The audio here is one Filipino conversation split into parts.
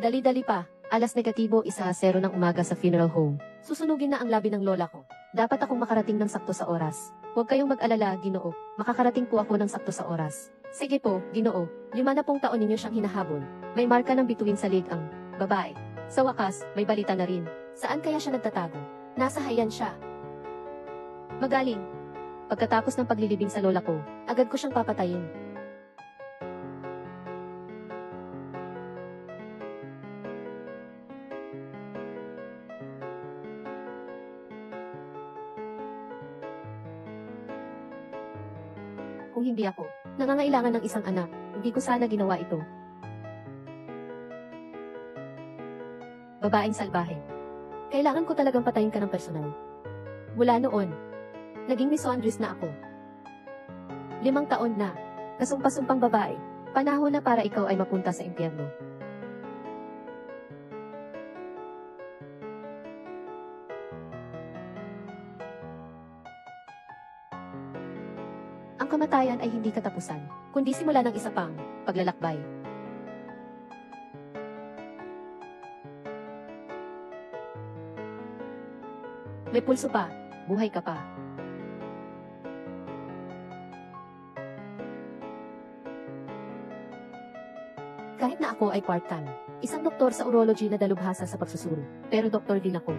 Dali-dali pa. Alas negatibo 1:0 ng umaga sa funeral home. Susunugin na ang labi ng lola ko. Dapat akong makarating ng sakto sa oras. Huwag kayong mag-alala, Ginoo. Makakarating po ako ng sakto sa oras. Sige po, Ginoo. 50 taon ninyo siyang hinahabol. May marka ng bituin sa leg ang babae. Sa wakas, may balita na rin. Saan kaya siya nagtatago? Nasa Haiyan siya. Magaling. Pagkatapos ng paglilibing sa lola ko, agad ko siyang papatayin. Kung hindi ako nangangailangan ng isang anak, hindi ko sana ginawa ito. Babaeng salbahe. Kailangan ko talagang patayin ka ng personal. Mula noon, naging Miss Andres na ako. 5 taon na, kasumpa-sumpang babae, panahon na para ikaw ay mapunta sa impyerno. Ang kamatayan ay hindi katapusan, kundi simula ng isa pang paglalakbay. May pulso pa, buhay ka pa. Kahit na ako ay part-time, isang doktor sa urology na dalubhasa sa pagsusuro, pero doktor din ako.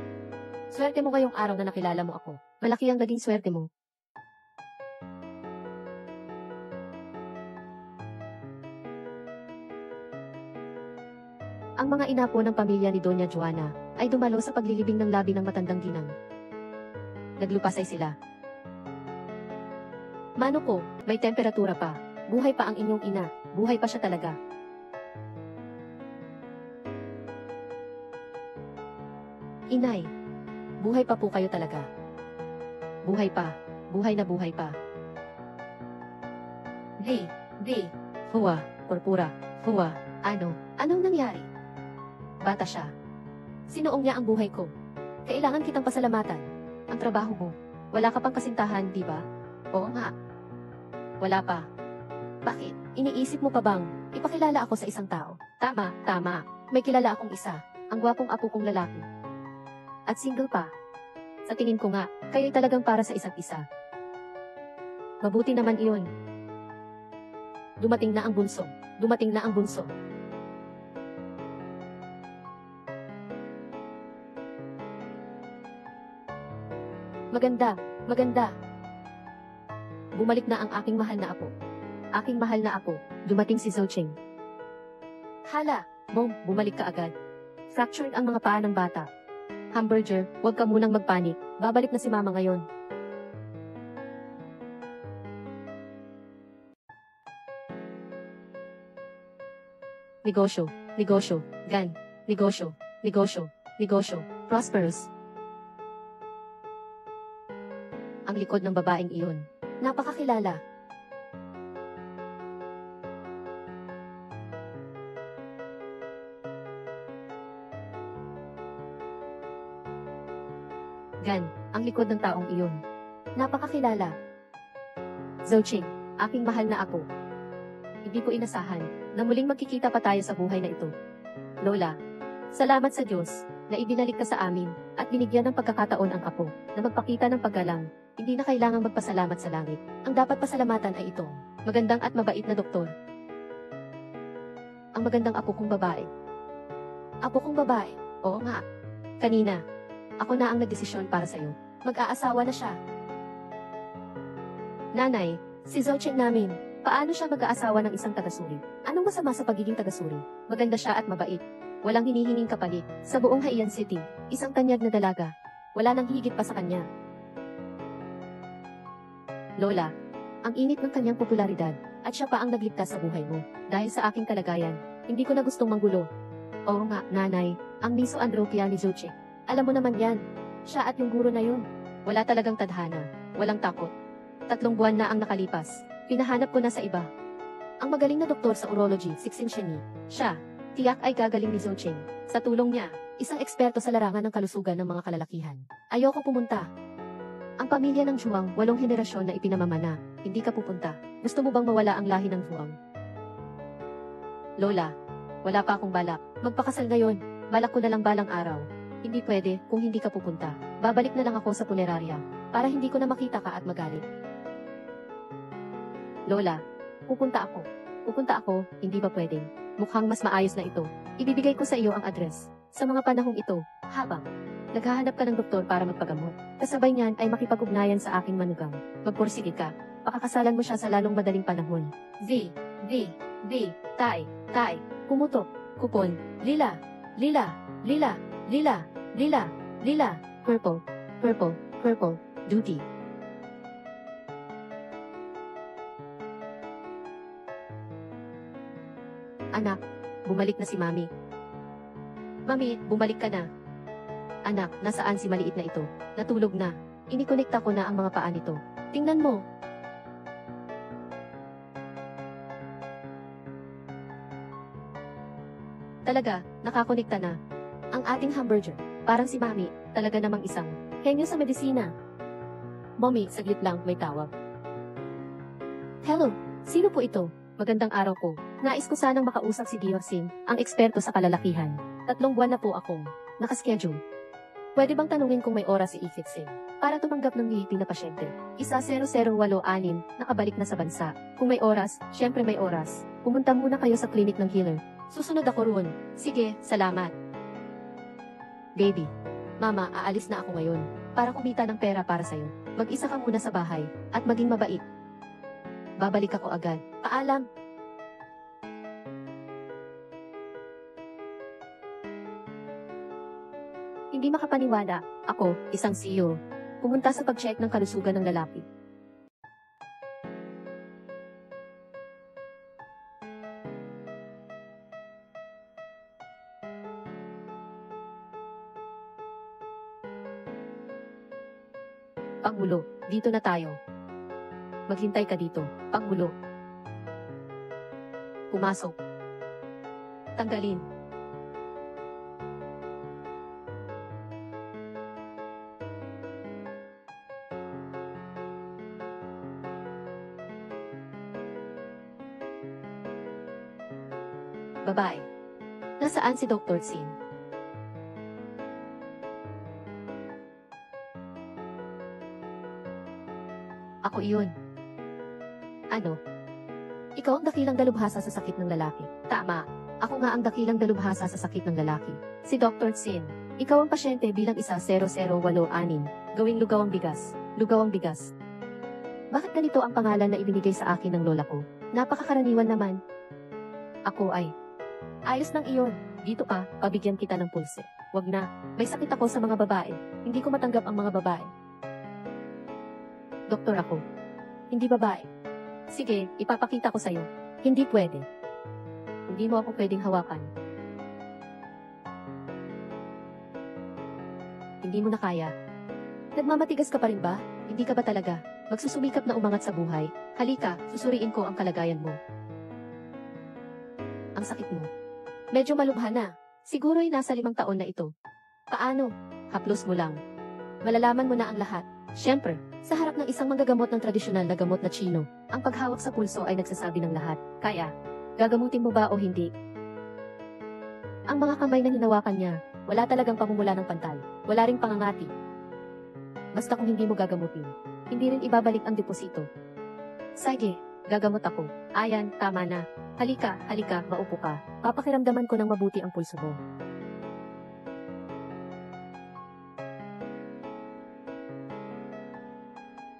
Swerte mo ngayong araw na nakilala mo ako. Malaki ang naging swerte mo. Ang mga inapo ng pamilya ni Doña Juana ay dumalo sa paglilibing ng labi ng matandang ginang. Naglupasay sila. Mano ko, may temperatura pa. Buhay pa ang inyong ina. Buhay pa siya talaga. Inay, buhay pa po kayo talaga. Buhay pa. Buhay na buhay pa. Di, huwa, purpura, huwa, anong nangyari? Bata siya. Sinuong niya ang buhay ko. Kailangan kitang pasalamatan. Ang trabaho mo. Wala ka pang kasintahan, di ba? Oo nga. Wala pa. Bakit? Iniisip mo pa bang ipakilala ako sa isang tao? Tama. May kilala akong isa. Ang gwapong apo kong lalaki. At single pa. Sa tingin ko nga, kayo'y talagang para sa isa't isa. Mabuti naman iyon. Dumating na ang bunso. Maganda. Bumalik na ang aking mahal na apo. Dumating si Zoucheng. Hala, Mom, bumalik ka agad. Fractured ang mga paa ng bata. Hamburger, huwag ka munang magpanik. Babalik na si Mama ngayon. Negosyo. Prosperous. Ang likod ng babaeng iyon. Napakakilala. Ang likod ng taong iyon. Napakakilala. Zoucheng, aking mahal na apo. Hindi ko inasahan na muling magkikita pa tayo sa buhay na ito. Lola, salamat sa Diyos na ibinalik ka sa amin at binigyan ng pagkakataon ang apo na magpakita ng paggalang. Hindi na kailangang magpasalamat sa langit. Ang dapat pasalamatan ay ito. Magandang at mabait na doktor. Ang magandang apo kong babae. Apo kong babae? Oo nga. Kanina, ako na ang nagdesisyon para sa'yo. Mag-aasawa na siya. Nanay, si Zoucheng namin, paano siya mag-aasawa ng isang tagasuri? Anong masama sa pagiging tagasuri? Maganda siya at mabait. Walang hinihinging kapalit. Sa buong Haiyan City, isang tanyag na dalaga. Wala nang higit pa sa kanya. Lola, ang init ng kanyang popularidad, at siya pa ang nagligtas sa buhay mo. Dahil sa aking kalagayan, hindi ko na gustong manggulo. Oo nga, nanay, ang Miso Andropia ni Zoucheng. Alam mo naman yan, siya at yung guro na yun. Wala talagang tadhana, walang takot. 3 buwan na ang nakalipas, pinahanap ko na sa iba. Ang magaling na doktor sa urology, Cixin Shani, siya, tiyak ay gagaling ni Zoucheng. Sa tulong niya, isang eksperto sa larangan ng kalusugan ng mga kalalakihan. Ayoko pumunta. Ang pamilya ng Zhuang, 8 henerasyon na ipinamamana, hindi ka pupunta. Gusto mo bang mawala ang lahi ng Zhuang? Lola, Wala pa akong balak. Magpakasal ngayon. Balak ko na lang balang araw. Hindi pwede kung hindi ka pupunta. Babalik na lang ako sa punerarya para hindi ko na makita ka at magalit. Lola, pupunta ako. Pupunta ako, hindi ba pwedeng? Mukhang mas maayos na ito. Ibibigay ko sa iyo ang address. Sa mga panahong ito, habang naghahanap ka ng doktor para magpagamot, kasabay niyan ay makipag-ugnayan sa aking manugang. Magpursige ka. Pakakasalan mo siya sa lalong madaling panahon. Tai, pumutok, kupon, lila, purple, duty. Anak, bumalik na si Mami. Mami, bumalik ka na. Anak, nasaan si maliit na ito? Natulog na. Inikonekta ko na ang mga paa nito. Tingnan mo. Talaga, nakakonekta na. Ang ating hamburger, parang si Mami, talaga namang isang henyo sa medisina. Mommy, saglit lang, may tawag. Hello, sino po ito? Magandang araw po. Nais ko sanang makausap si Dioxin, ang eksperto sa kalalakihan. 3 buwan na po akong nakaschedule. Pwede bang tanungin kung may oras si Ifitsin para tumanggap ng VIP na pasyente? 1008-6, nakabalik na sa bansa. Kung may oras, syempre may oras. Pumunta muna kayo sa clinic ng healer. Susunod ako roon. Sige, salamat. Baby. Mama, aalis na ako ngayon para kumita ng pera para sa'yo. Mag-isa ka muna sa bahay at maging mabait. Babalik ako agad. Paalam. Hindi makapaniwala. Ako, isang CEO. Pumunta sa pag-check ng kalusugan ng lalaki. Pangulo, dito na tayo. Maghintay ka dito, Pangulo. Pumasok. Tanggalin. Babae. Nasaan si Dr. Sin? Ako iyon. Ano? Ikaw ang dakilang dalubhasa sa sakit ng lalaki. Tama. Ako nga ang dakilang dalubhasa sa sakit ng lalaki. Si Dr. Sin. Ikaw ang pasyente bilang 1008-6. Gawing lugaw ang bigas. Lugaw ang bigas. Bakit ganito ang pangalan na ibinigay sa akin ng lola ko? Napakakaraniwan naman. Ako ay. Ayos ng iyon. Dito ka, pabigyan kita ng pulse. Wag na. May sakit ako sa mga babae. Hindi ko matanggap ang mga babae. Doktor ako. Hindi babae. Sige, ipapakita ko sa'yo. Hindi pwede. Hindi mo ako pwedeng hawakan. Hindi mo na kaya. Nagmamatigas ka pa rin ba? Hindi ka ba talaga? Magsusumikap na umangat sa buhay. Halika, susuriin ko ang kalagayan mo. Ang sakit mo. Medyo malubha na. Siguro'y nasa 5 taon na ito. Paano? Haplos mo lang. Malalaman mo na ang lahat. Siyempre, sa harap ng isang manggagamot ng tradisyonal na gamot na Chino, ang paghawak sa pulso ay nagsasabi ng lahat. Kaya, gagamutin mo ba o hindi? Ang mga kamay na hinawakan niya, wala talagang pamumula ng pantal. Wala ring pangangati. Basta kung hindi mo gagamutin, hindi rin ibabalik ang deposito. Sige, gagamot ako. Ayan, tama na. Halika, maupo ka. Papakiramdaman ko ng mabuti ang pulso mo.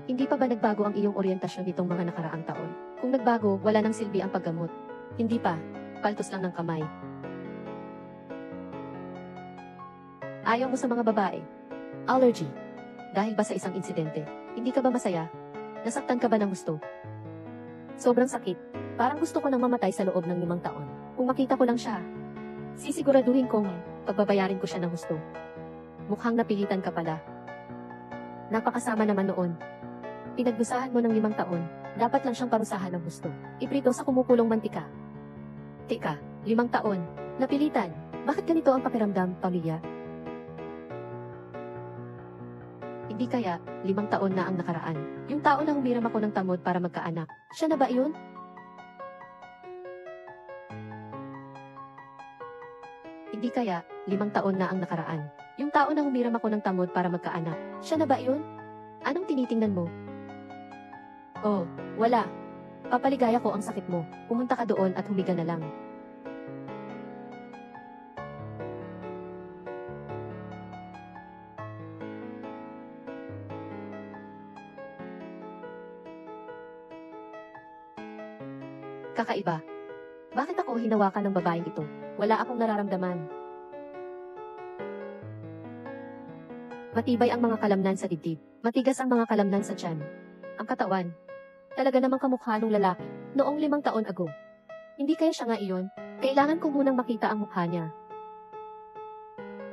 Hindi pa ba nagbago ang iyong oryentasyon nitong mga nakaraang taon? Kung nagbago, wala nang silbi ang paggamot. Hindi pa. Paltos lang ng kamay. Ayaw mo sa mga babae. Allergy. Dahil ba sa isang insidente? Hindi ka ba masaya? Nasaktan ka ba ng gusto? Sobrang sakit. Parang gusto ko nang mamatay sa loob ng 5 taon. Kung makita ko lang siya, sisiguraduhin kong pagbabayarin ko siya ng gusto. Mukhang napilitan ka pala. Napakasama naman noon. Pinagdusahan mo ng 5 taon, dapat lang siyang parusahan ng gusto. Iprito sa kumukulong mantika. Teka, 5 taon. Napilitan. Bakit ganito ang pakiramdam, pamilya? Hindi kaya, 5 taon na ang nakaraan. Yung tao na humiram ako ng tamod para magkaanak. Siya na ba iyon? Hindi kaya, 5 taon na ang nakaraan. Yung tao na humiram ako ng tamod para magkaanak. Siya na ba yun? Anong tinitingnan mo? Oh, wala. Papaligaya ko ang sakit mo. Pumunta ka doon at humiga na lang. Kakaiba. Bakit ako hinawakan ng babaeng ito? Wala akong nararamdaman. Matibay ang mga kalamnan sa dibdib. Matigas ang mga kalamnan sa tiyan. Ang katawan. Talaga namang kamukha ng lalaki. Noong 5 taon ago. Hindi kaya siya nga iyon? Kailangan ko munang makita ang mukha niya.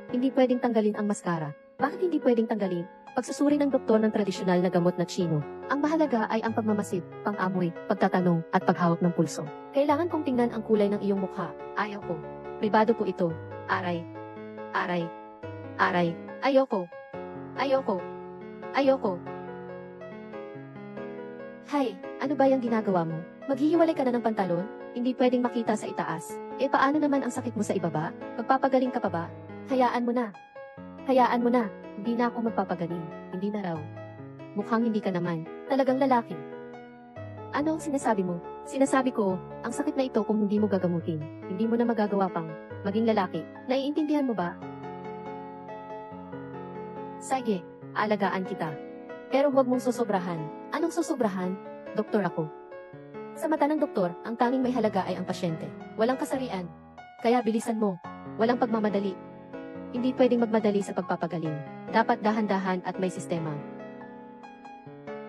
Hindi pwedeng tanggalin ang maskara. Bakit hindi pwedeng tanggalin? Pagsusuri ng doktor ng tradisyonal na gamot na Tsino. Ang mahalaga ay ang pagmamasid, pang-amoy, pagtatanong, at paghawak ng pulso. Kailangan kong tingnan ang kulay ng iyong mukha. Ayaw ko. Pribado po ito. Aray. Aray. Aray. Ayoko. Ayoko. Ayoko. Hay, ano ba yung ginagawa mo? Maghihiwalay ka na ng pantalon? Hindi pwedeng makita sa itaas. Paano naman ang sakit mo sa ibaba? Magpapagaling ka pa ba? Hayaan mo na. Hayaan mo na. Hindi na ako magpapagaling. Hindi na raw. Mukhang hindi ka naman. Talagang lalaki. Ano ang sinasabi mo? Sinasabi ko, ang sakit na ito kung hindi mo gagamutin. Hindi mo na magagawa pang maging lalaki. Naiintindihan mo ba? Sige, alagaan kita. Pero huwag mong susobrahan. Anong susobrahan? Doktor ako. Sa mata ng doktor, ang tanging may halaga ay ang pasyente. Walang kasarian. Kaya bilisan mo. Walang pagmamadali. Hindi pwedeng magmadali sa pagpapagaling. Dapat dahan-dahan at may sistema.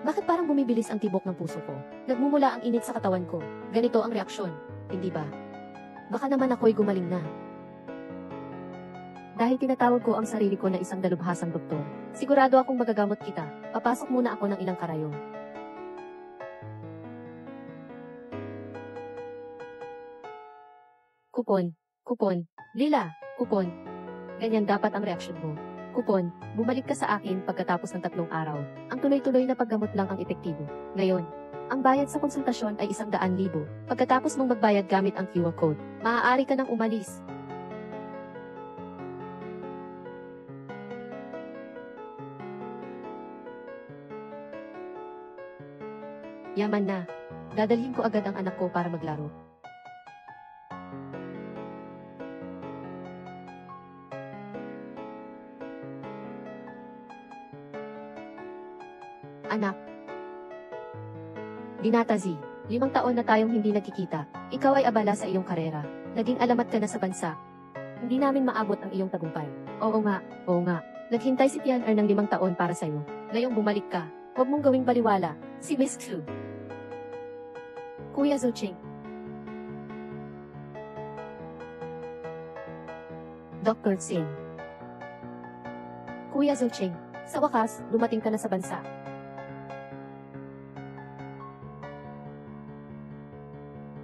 Bakit parang bumibilis ang tibok ng puso ko? Nagmumula ang init sa katawan ko. Ganito ang reaksyon. Hindi ba? Baka naman ako'y gumaling na. Dahil tinatawag ko ang sarili ko na isang dalubhasang doktor, sigurado akong magagamot kita. Papasok muna ako ng ilang karayong. Kupon. Kupon. Lila. Kupon. Ganyan dapat ang reaksyon mo. Kupon, bumalik ka sa akin pagkatapos ng 3 araw. Ang tuloy-tuloy na paggamot lang ang epektibo. Ngayon, ang bayad sa konsultasyon ay 100,000. Pagkatapos mong magbayad gamit ang QR code, maaari ka nang umalis. Yaman na. Dadalhin ko agad ang anak ko para maglaro. Anak. Binata Z, 5 taon na tayong hindi nagkikita. Ikaw ay abala sa iyong karera. Naging alamat ka na sa bansa. Hindi namin maabot ang iyong tagumpay. Oo nga, oo nga. Naghintay si Tian-er ng 5 taon para sa'yo. Ngayong bumalik ka. Huwag mong gawing baliwala. Si Miss Xu. Kuya Zuching. Dr. Singh. Kuya Zuching, sa wakas, dumating ka na sa bansa.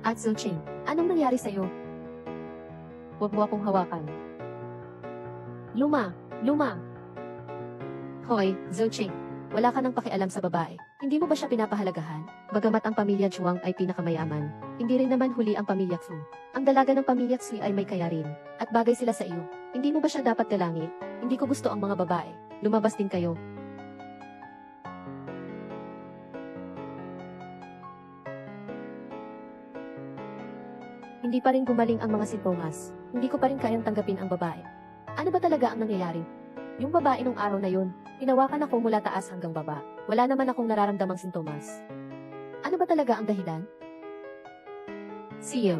At Zuching, anong nangyari sa'yo? Huwag mo akong hawakan. Luma! Luma! Hoy, Zuching, wala ka nang pakialam sa babae. Hindi mo ba siya pinapahalagahan? Bagamat ang pamilya Chuang ay pinakamayaman, hindi rin naman huli ang pamilya Xu. Ang dalaga ng pamilya Xu ay may kaya rin, at bagay sila sa iyo. Hindi mo ba siya dapat galangin? Hindi ko gusto ang mga babae. Lumabas din kayo. Hindi pa rin gumaling ang mga sintomas. Hindi ko pa rin kayang tanggapin ang babae. Ano ba talaga ang nangyayari? Yung babae nung araw na yun, tinawakan ako mula taas hanggang baba. Wala naman akong nararamdamang sintomas. Ano ba talaga ang dahilan? CEO.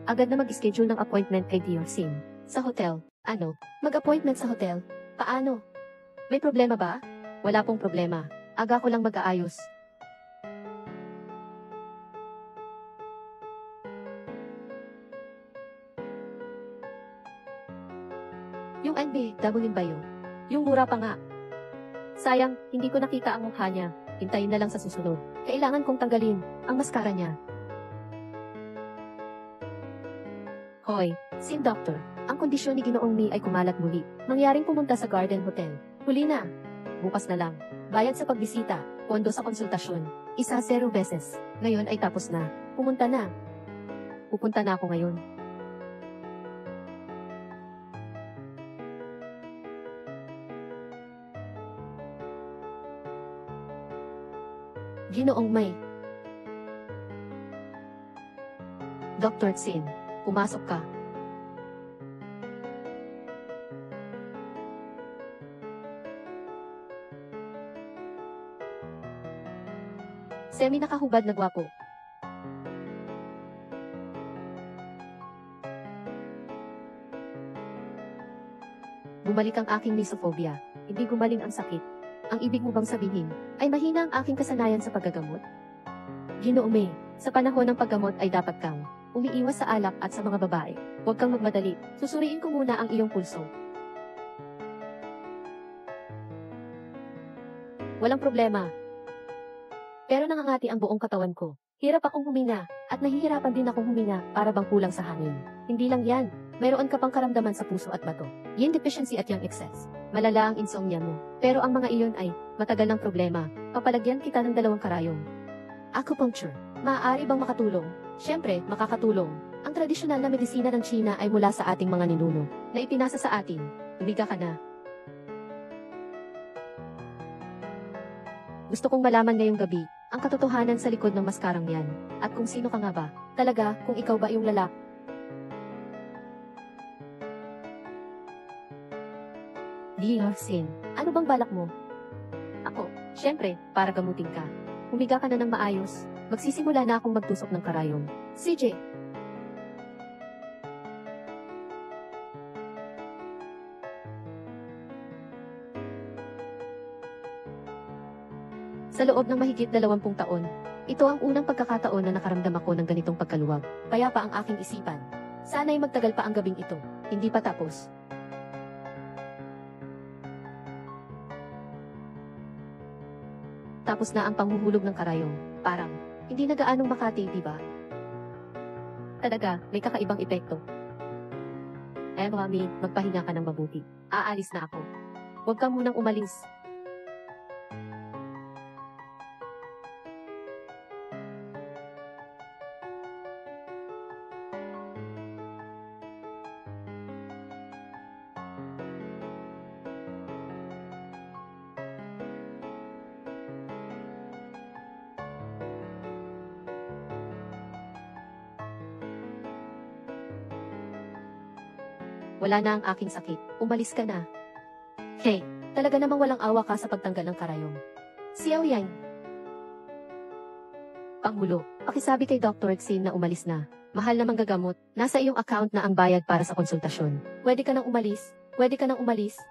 Agad na mag-schedule ng appointment kay Dear Sim. Sa hotel. Ano? Mag-appointment sa hotel? Paano? May problema ba? Wala pong problema. Aga ko lang mag-aayos. Yung NBW ba yun? Yung mura pa nga. Sayang, hindi ko nakita ang mukha niya. Hintayin na lang sa susunod. Kailangan kong tanggalin ang maskara niya. Hoy, Sim Doctor. Ang kondisyon ni Ginoong Mi ay kumalat muli. Mangyaring pumunta sa Garden Hotel. Huli na. Bukas na lang. Bayad sa pagbisita. Pondo sa konsultasyon. 10 beses. Ngayon ay tapos na. Pumunta na. Pupunta na ako ngayon. Ginoong May. Dr. Tsin, pumasok ka. Semi nakahubad na gwapo. Bumalik ang aking misophobia. Hindi gumaling ang sakit. Ang ibig mo bang sabihin ay mahina ang aking kasanayan sa paggagamot? Ginoo May, sa panahon ng paggamot ay dapat kang umiiwas sa alak at sa mga babae. Huwag kang magmadali. Susuriin ko muna ang iyong pulso. Walang problema. Pero nangangati ang buong katawan ko. Hirap akong huminga, at nahihirapan din akong huminga para bang kulang sa hangin. Hindi lang yan, mayroon ka pang karamdaman sa puso at bato. Yin deficiency at yang excess. Malala ang insomnia mo. Pero ang mga iyon ay matagal ng problema. Papalagyan kita ng 2 karayom. Acupuncture. Maaari bang makatulong? Siyempre, makakatulong. Ang tradisyonal na medisina ng China ay mula sa ating mga ninuno, na ipinasa sa atin. Umiga ka na. Gusto kong malaman ngayong gabi, ang katotohanan sa likod ng maskarang yan. At kung sino ka nga ba? Talaga, kung ikaw ba yung lalaki? Sin, ano bang balak mo? Ako, siyempre, para gamutin ka. Humiga ka na ng maayos. Magsisimula na akong magtusok ng karayom. CJ. Sa loob ng mahigit 20 taon, ito ang unang pagkakataon na nakaramdam ako ng ganitong pagkaluwag. Kaya pa ang aking isipan. Sana'y magtagal pa ang gabing ito. Hindi pa tapos. Tapos na ang panghuhulog ng karayom. Parang, hindi na gaanong makati, di ba? Talaga, may kakaibang epekto. Mami, magpahinga ka ng mabuti. Aalis na ako. Huwag kang munang umalis. Wala na ang aking sakit. Umalis ka na. Hey, talaga namang walang awa ka sa pagtanggal ng karayom. Xiao Yang. Pangulo, pakisabi kay Dr. Xin na umalis na. Mahal na manggagamot, nasa iyong account na ang bayad para sa konsultasyon. Pwede ka nang umalis. Pwede ka nang umalis.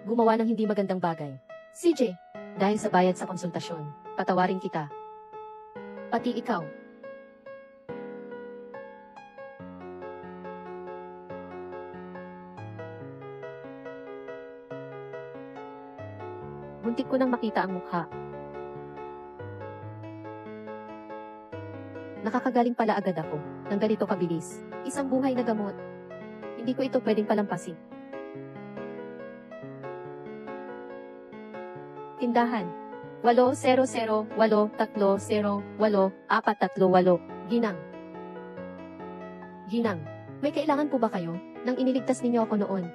Gumawa ng hindi magandang bagay. CJ, dahil sa bayad sa konsultasyon, patawarin kita. Pati ikaw. Muntik ko nang makita ang mukha. Nakakagaling pala agad ako, ng ganito kabilis. Isang buhay na gamot. Hindi ko ito pwedeng palampasin. Tindahan. 800-830-838. Ginang. Ginang, may kailangan po ba kayo nang iniligtas ninyo ako noon?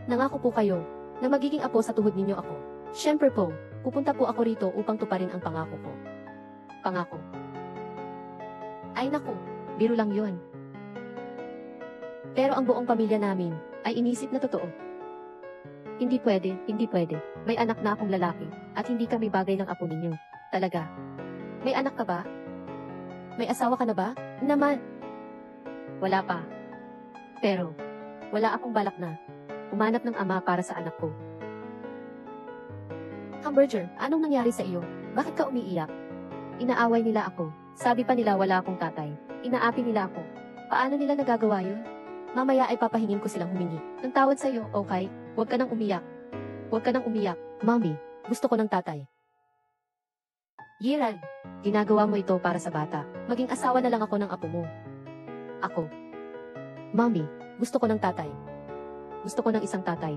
Nangako po kayo na magiging apo sa tuhod ninyo ako. Siyempre po, pupunta po ako rito upang tuparin ang pangako ko. Pangako. Ay naku, biro lang yun. Pero ang buong pamilya namin ay inisip na totoo. Hindi pwede, hindi pwede. May anak na akong lalaki at hindi kami bagay ng apo ninyo. Talaga. May anak ka ba? May asawa ka na ba? Naman. Wala pa. Pero, wala akong balak na umanap ng ama para sa anak ko. Hamburger, anong nangyari sa iyo? Bakit ka umiiyak? Inaaway nila ako. Sabi pa nila wala akong tatay. Inaapi nila ako. Paano nila nagagawa yun? Mamaya ay papahingin ko silang humingi ng tawad sa iyo, okay? Huwag ka nang umiyak. Huwag ka nang umiyak. Mommy, gusto ko ng tatay. Yiran, ginagawa mo ito para sa bata. Maging asawa na lang ako ng apo mo. Ako. Mommy, gusto ko ng tatay. Gusto ko ng isang tatay.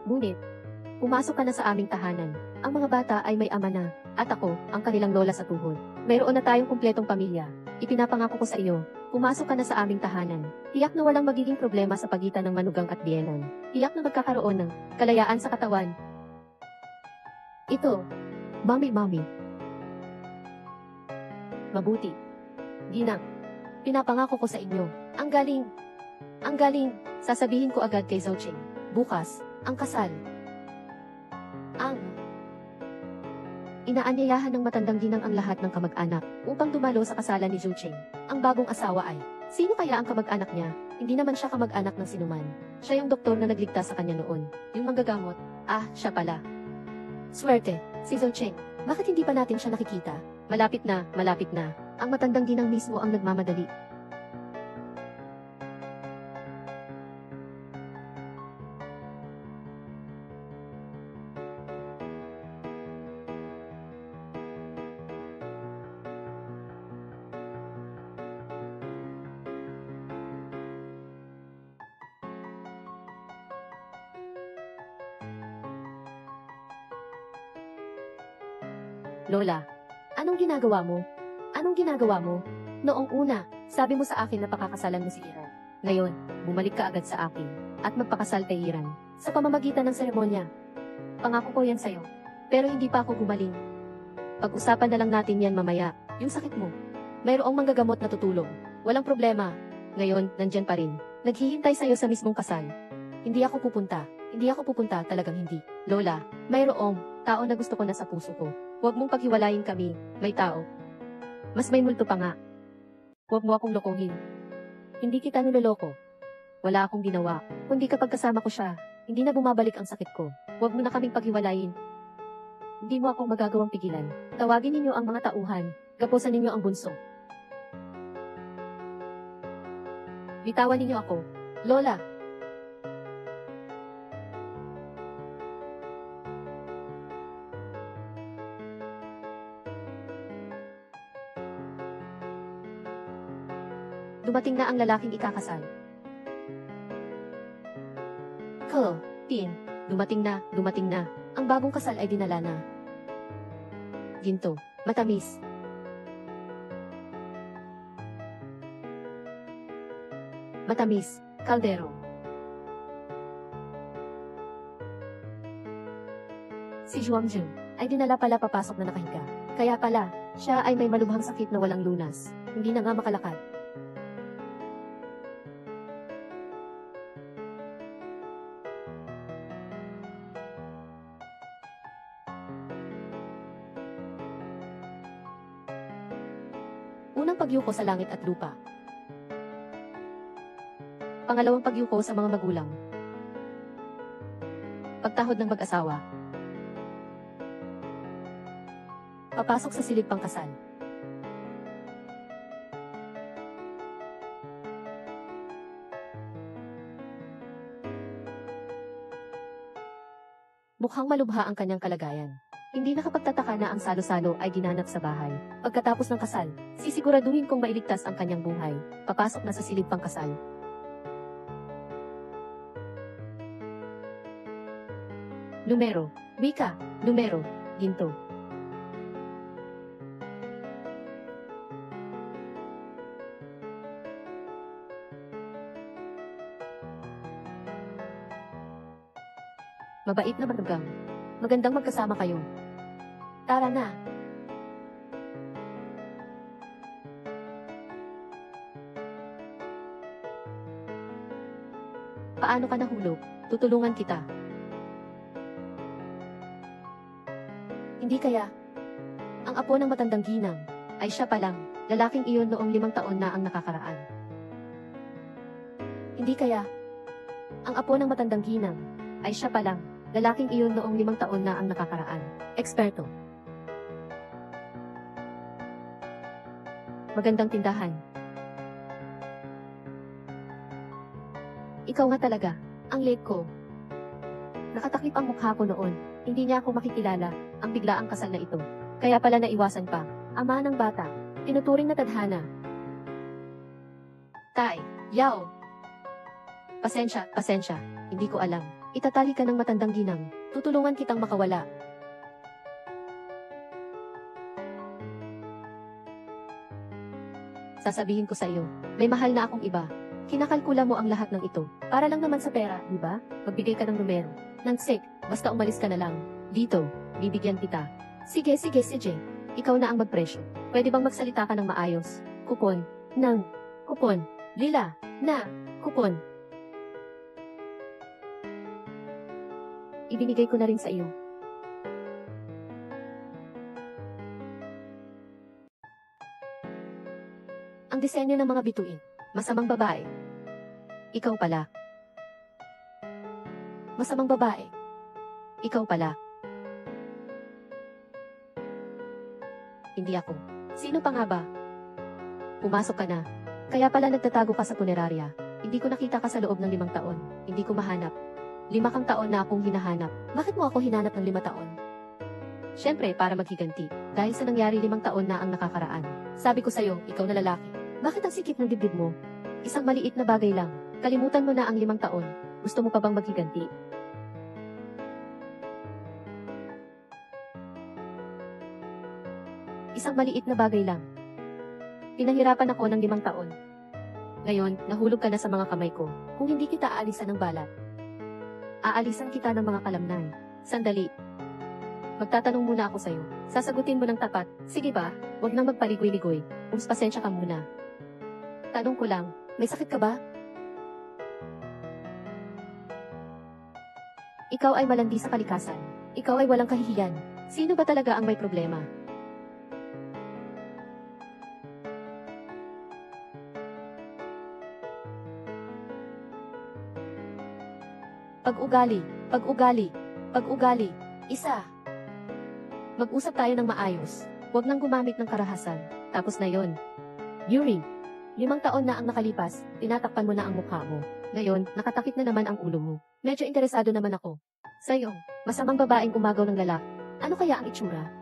Ngunit, pumasok ka na sa aming tahanan. Ang mga bata ay may ama na, at ako, ang kanilang lola sa tuhod. Mayroon na tayong kumpletong pamilya. Ipinapangako ko sa iyo, Pumasok ka na sa aming tahanan. Tiyak na walang magiging problema sa pagitan ng manugang at biyenan. Tiyak na magkakaroon ng kalayaan sa katawan. Ito. Mami. Mabuti. Ginang. Pinapangako ko sa inyo. Ang galing. Sasabihin ko agad kay Zhou Cheng. Bukas, ang kasal. Inaanyayahan ng matandang ginang ang lahat ng kamag-anak upang dumalo sa kasalan ni Zhou Cheng. Ang bagong asawa ay, sino kaya ang kamag-anak niya? Hindi naman siya kamag-anak ng sinuman. Siya yung doktor na nagligtas sa kanya noon. Yung manggagamot. Siya pala. Swerte, si Zhou Cheng. Bakit hindi pa natin siya nakikita? Malapit na. Ang matandang ginang mismo ang nagmamadali. Lola, anong ginagawa mo? Noong una, sabi mo sa akin na pakakasalan mo si Iran. Ngayon, bumalik ka agad sa akin at magpakasal kay Iran sa pamamagitan ng seremonya. Pangako ko yan sa'yo. Pero hindi pa ako gumaling. Pag-usapan na lang natin yan mamaya. Yung sakit mo. Mayroong manggagamot na tutulong. Walang problema. Ngayon, nandyan pa rin. Naghihintay sa'yo sa mismong kasal. Hindi ako pupunta, talagang hindi. Lola, mayroong tao na gusto ko na sa puso ko. Huwag mong paghiwalayin kami, may tao. Mas may multo pa nga. Huwag mo akong lokohin. Hindi kita niloloko. Wala akong ginawa. Kundi kapag kasama ko siya, hindi na bumabalik ang sakit ko. Huwag mo na kaming paghiwalayin. Hindi mo ako magagawang pigilan. Tawagin ninyo ang mga tauhan. Gapusan ninyo ang bunso. Bitawan ninyo ako. Lola! Dumating na ang lalaking ikakasal. Tin, dumating na. Ang bagong kasal ay dinala na. Ginto, matamis. Kaldero. Si Zhuangjun ay dinala pala papasok na nakahiga. Kaya pala, siya ay may malubhang sakit na walang lunas. Hindi na nga makalakad. Unang pagyuko sa langit at lupa. Pangalawang pagyuko sa mga magulang. Pagtahod ng mag-asawa. Papasok sa silid pangkasal. Mukhang malubha ang kanyang kalagayan. Hindi nakapagtataka na ang salo-salo ay ginanap sa bahay. Pagkatapos ng kasal, sisiguraduhin kong mailigtas ang kanyang buhay. Papasok na sa silid pangkasal. Numero, wika, numero, ginto. Mabait na manugang. Magandang magkasama kayo. Tara na. Paano ka nahulog? Tutulungan kita. Hindi kaya. Ang apo ng matandang ginang ay siya palang, lalaking iyon noong 5 taon na ang nakakaraan. Hindi kaya. Ang apo ng matandang ginang ay siya palang, lalaking iyon noong 5 taon na ang nakakaraan. Eksperto. Magandang tindahan. Ikaw nga talaga, ang late ko. Nakatakip ang mukha ko noon, hindi niya ako makikilala, ang biglaang kasal na ito. Kaya pala naiwasan pa, ama ng bata, tinuturing na tadhana. Tai, Yao. Pasensya, hindi ko alam. Itatali ka ng matandang ginang, tutulungan kitang makawala. Sasabihin ko sa iyo, may mahal na akong iba. Kinakalkula mo ang lahat ng ito. Para lang naman sa pera, di ba? Magbigay ka ng numero. Nang sik, basta umalis ka na lang. Dito, bibigyan kita. Sige, CJ. Ikaw na ang magpresyo. Pwede bang magsalita ka ng maayos? Kupon. Kupon. Lila. Kupon. Ibinigay ko na rin sa iyo. Ang disenyo ng mga bituin. Masamang babae. Ikaw pala. Masamang babae. Ikaw pala. Hindi ako. Sino pa nga ba? Pumasok ka na. Kaya pala nagtatago ka sa punerarya. Hindi ko nakita ka sa loob ng 5 taon. Hindi ko mahanap. 5 kang taon na akong hinahanap. Bakit mo ako hinanap ng 5 taon? Siyempre, para maghiganti. Dahil sa nangyari 5 taon na ang nakakaraan. Sabi ko sa'yo, ikaw na lalaki. Bakit ang sikip ng dibdib mo? Isang maliit na bagay lang. Kalimutan mo na ang 5 taon. Gusto mo pa bang maghiganti? Isang maliit na bagay lang. Pinahirapan ako ng 5 taon. Ngayon, nahulog ka na sa mga kamay ko. Kung hindi kita aalisan ng balat, aalisan kita ng mga kalamnan. Sandali. Magtatanong muna ako sa'yo. Sasagutin mo ng tapat. Sige ba? Huwag nang magpaligoy-ligoy. Pasensya ka muna. Tanong ko lang, may sakit ka ba? Ikaw ay malandi sa kalikasan. Ikaw ay walang kahihiyan. Sino ba talaga ang may problema? Pag-ugali. Isa. Mag-usap tayo ng maayos. Huwag nang gumamit ng karahasan. Tapos na yon. Yuri, 5 taon na ang nakalipas, tinatakpan mo na ang mukha mo. Ngayon, nakatakip na naman ang ulo mo. Medyo interesado naman ako. Sa'yo, masamang babaeng umagaw ng lalaki. Ano kaya ang itsura?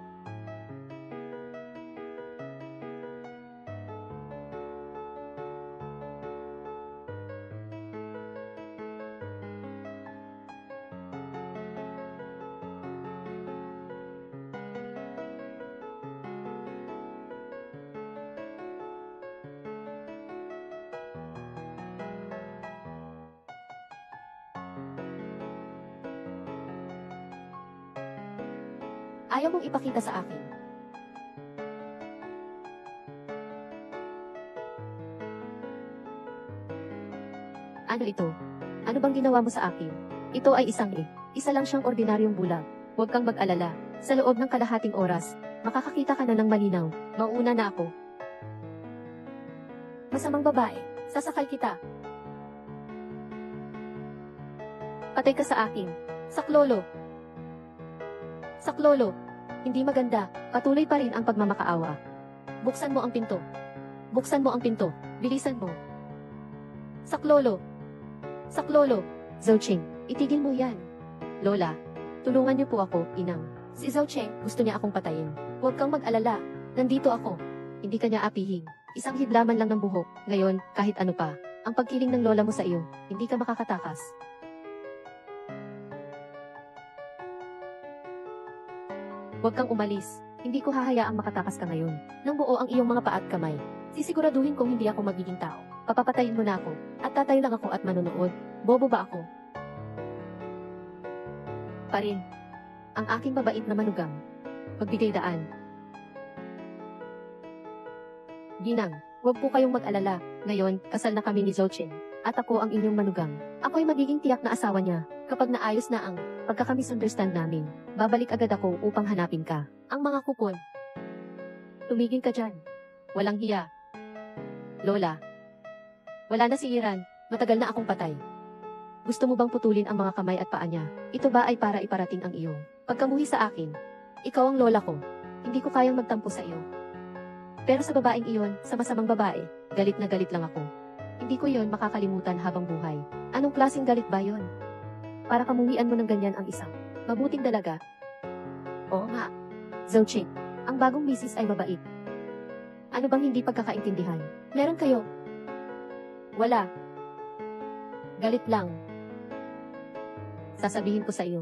Ayaw mong ipakita sa akin. Ano ito? Ano bang ginawa mo sa akin? Ito ay isa lang siyang ordinaryong bulag. Huwag kang mag-alala. Sa loob ng kalahating oras, makakakita ka na ng malinaw. Mauuna na ako. Masamang babae, sasakal kita. Patay ka sa akin. Saklolo. Hindi maganda, patuloy pa rin ang pagmamakaawa. Buksan mo ang pinto. Bilisan mo. Saklolo. Zhao Cheng, itigil mo yan. Lola, tulungan niyo po ako, inang. Si Zhao Cheng, gusto niya akong patayin. Huwag kang mag-alala. Nandito ako. Hindi ka niya apihin. Isang hidlaman lang ng buhok. Ngayon, kahit ano pa. Ang pagkiling ng lola mo sa iyo, hindi ka makakatakas. Huwag kang umalis. Hindi ko hahayaang makatakas ka ngayon. Nang buo ang iyong mga paa at kamay. Sisiguraduhin kong hindi ako magiging tao. Papapatayin mo na ako. At tatayo lang ako at manonood. Bobo ba ako? Parin. Ang aking mabait na manugang. Magbigay daan. Ginang, huwag po kayong mag-alala. Ngayon, kasal na kami ni Zhao Cheng. At ako ang inyong manugang. Ako'y magiging tiyak na asawa niya. Kapag naayos na ang pagkakamisunderstand namin, babalik agad ako upang hanapin ka. Ang mga kupon. Tumigil ka dyan. Walang hiya. Lola. Wala na si Iran. Matagal na akong patay. Gusto mo bang putulin ang mga kamay at paa niya? Ito ba ay para iparating ang iyong pagkamuhi sa akin? Ikaw ang lola ko. Hindi ko kayang magtampo sa iyo. Pero sa babaeng iyon, sa masamang babae, galit na galit lang ako. Hindi ko yon makakalimutan habang buhay. Anong klaseng galit ba yon? Para kamuhian mo ng ganyan ang isang mabuting dalaga. Oo nga. Zhao Cheng, ang bagong misis ay mabait. Ano bang hindi pagkakaintindihan? Meron kayo? Wala. Galit lang. Sasabihin ko sa iyo,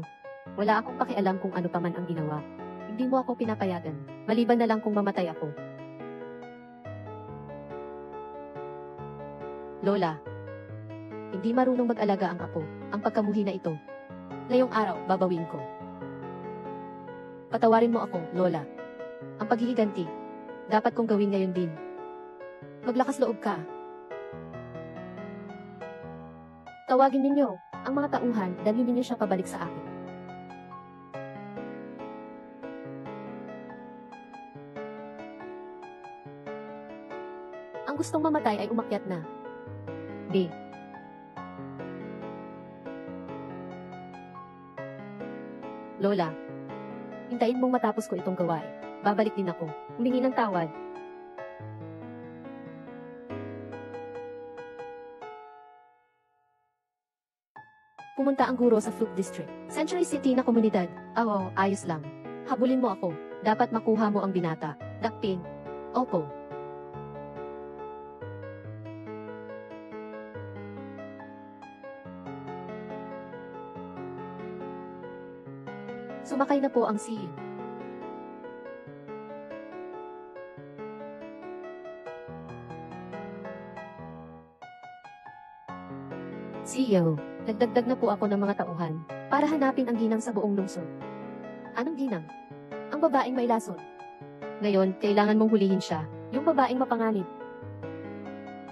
wala akong pakialam kung ano pa man ang ginawa. Hindi mo ako pinapayagan, maliban na lang kung mamatay ako. Lola, hindi marunong mag-alaga ang apo, ang pagkamuhi na ito. Ngayong araw, babawin ko. Patawarin mo ako, Lola. Ang paghihiganti, dapat kong gawin ngayon din. Maglakas loob ka. Tawagin ninyo ang mga tauhan, dalhin ninyo siya pabalik sa akin. Ang gustong mamatay ay umakyat na. B. Lola, hintayin mong matapos ko itong gawain. Babalik din ako. Humingi ng tawad. Pumunta ang guro sa Fluke District. Century City na komunidad. Oo, ayos lang. Habulin mo ako. Dapat makuha mo ang binata. Dakpin. Opo. Sumakay na po ang CEO. CEO, nagdagdag na po ako ng mga tauhan para hanapin ang ginang sa buong lungsod. Anong ginang? Ang babaeng may lason. Ngayon, kailangan mong hulihin siya, yung babaeng mapanganib.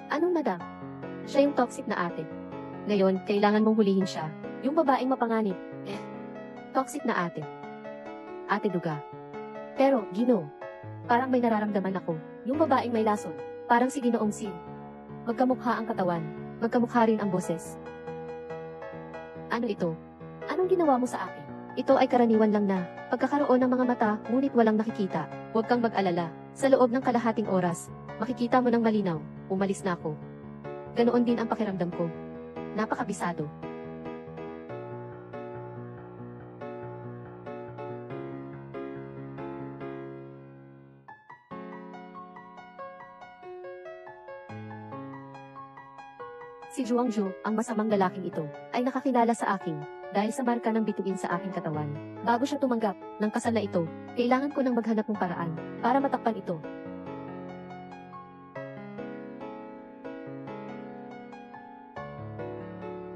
Anong madam? Siya yung toxic na ate. Ngayon, kailangan mong hulihin siya, yung babaeng mapanganib. Toxic na ate. Ate Duga. Pero, Gino, parang may nararamdaman ako. Yung babaeng may lason, parang si Ginoong Sin. Magkamukha ang katawan, magkamukha rin ang boses. Ano ito? Anong ginawa mo sa akin? Ito ay karaniwan lang na pagkakaroon ng mga mata, ngunit walang nakikita. Huwag kang mag-alala. Sa loob ng kalahating oras, makikita mo ng malinaw. Umalis na ako. Ganoon din ang pakiramdam ko. Napakabisado. Si Zhuangzhu, ang masamang lalaking ito, ay nakakilala sa akin dahil sa marka ng bituin sa aking katawan. Bago siya tumanggap ng kasal na ito, kailangan ko nang maghanap ng paraan para matakpan ito.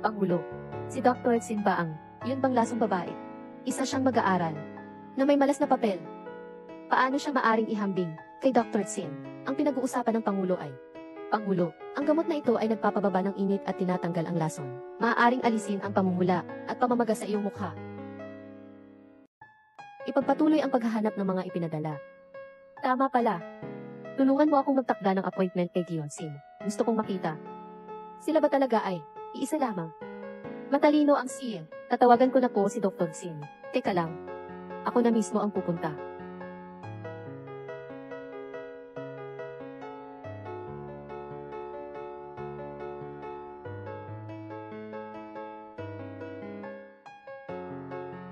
Pangulo, si Dr. Xin Baang, yun bang lasong babae? Isa siyang mag-aaral na may malas na papel. Paano siya maaring ihambing kay Dr. Xin? Ang pinag-uusapan ng Pangulo ay, Pangulo, ang gamot na ito ay nagpapababa ng init at tinatanggal ang lason. Maaaring alisin ang pamumula at pamamaga sa iyong mukha. Ipagpatuloy ang paghahanap ng mga ipinadala. Tama pala. Tulungan mo akong magtakda ng appointment kay Gion Sin. Gusto kong makita. Sila ba talaga ay iisa lamang? Matalino ang Sin. Tatawagan ko na po si Dr. Sin. Teka lang. Ako na mismo ang pupunta.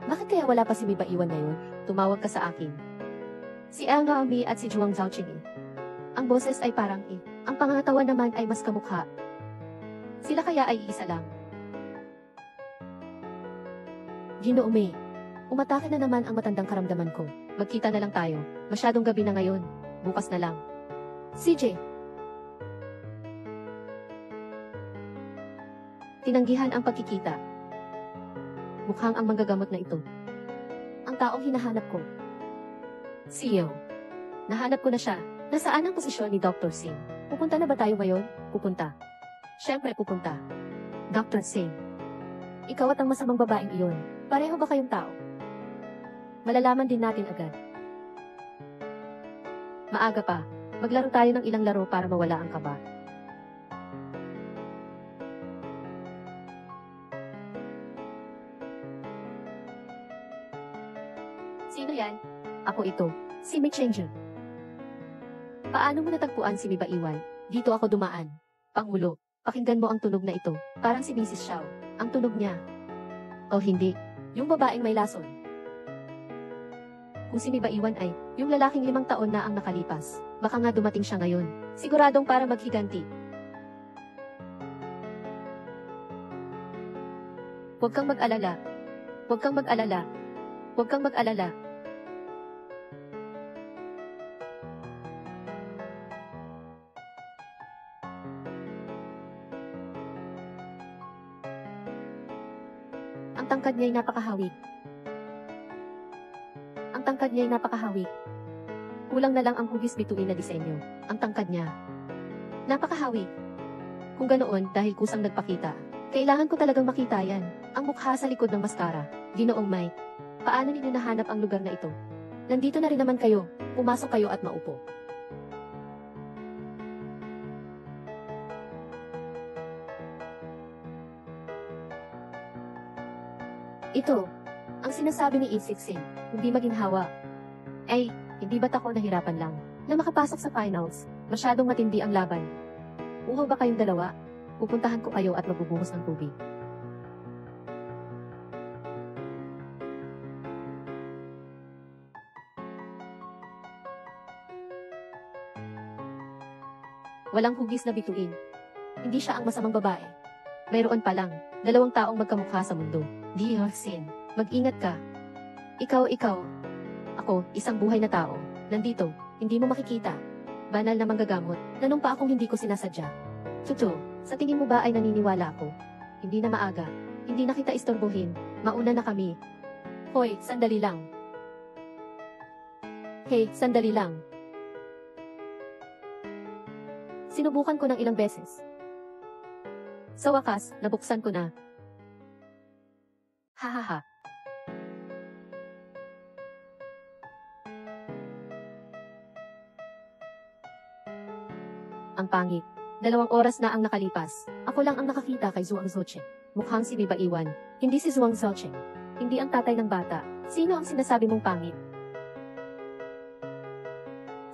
Bakit kaya wala pa si Miba Iwan ngayon? Tumawag ka sa akin. Si Ang Gaomi at si Zhuang Zhaoqing. Ang boses ay parang ang pangangatawan naman ay mas kamukha. Sila kaya ay iisa lang. Ginoo Mei, umatake na naman ang matandang karamdaman ko. Magkita na lang tayo. Masyadong gabi na ngayon. Bukas na lang. CJ. Tinanggihan ang pagkikita. Mukhang ang manggagamot na ito. Ang taong hinahanap ko. CEO. Nahanap ko na siya. Nasaan ang posisyon ni Dr. Singh? Pupunta na ba tayo ngayon? Pupunta. Siyempre pupunta. Dr. Singh. Ikaw at ang masamang babaeng iyon. Pareho ba kayong tao? Malalaman din natin agad. Maaga pa. Maglaro tayo ng ilang laro para mawala ang kaba. Sino yan? Ako ito, si Mei Chengju. Paano mo natagpuan si Miba Iwan? Dito ako dumaan. Pangulo, pakinggan mo ang tunog na ito. Parang si Mrs. Xiao. Ang tunog niya. O hindi, yung babaeng may lason. Kung si Miba Iwan ay, yung lalaking 5 taon na ang nakalipas. Baka nga dumating siya ngayon. Siguradong para maghiganti. Huwag kang mag-alala. Huwag kang mag-alala. Huwag kang mag-alala. Ang tangkad niya'y napakahawig. Ang tangkad niya'y napakahawig. Kulang na lang ang hugis bituin na disenyo. Ang tangkad niya. Napakahawig. Kung ganoon, dahil kusang nagpakita. Kailangan ko talagang makita yan. Ang mukha sa likod ng maskara. Ginoong Mike. Paano ninyo nahanap ang lugar na ito? Nandito na rin naman kayo. Pumasok kayo at maupo. Ito. Ang sinasabi ni Isiksin. Hindi maginhawa. Ay, hindi ba't ako nahirapan lang? Na makapasok sa finals. Masyadong matindi ang laban. Uhaw ba kayong dalawa? Pupuntahan ko kayo at magbubuhos ng tubig. Walang hugis na bituin. Hindi siya ang masamang babae. Mayroon pa lang, 2 taong magkamukha sa mundo. Sin, mag-ingat ka. Ikaw. Ako, isang buhay na tao. Nandito, hindi mo makikita. Banal na manggagamot, nanong pa akong hindi ko sinasadya. Chucho, sa tingin mo ba ay naniniwala ako? Hindi na maaga. Hindi na kita istorbohin. Mauna na kami. Hoy, sandali lang. Hey, sandali lang. Sinubukan ko ng ilang beses. Sa wakas, nabuksan ko na. Hahaha. Ang pangit. 2 oras na ang nakalipas. Ako lang ang nakakita kay Zhuang Zhoche. Mukhang si Biba Iwan. Hindi si Zhuang Zhoche. Hindi ang tatay ng bata. Sino ang sinasabi mong pangit?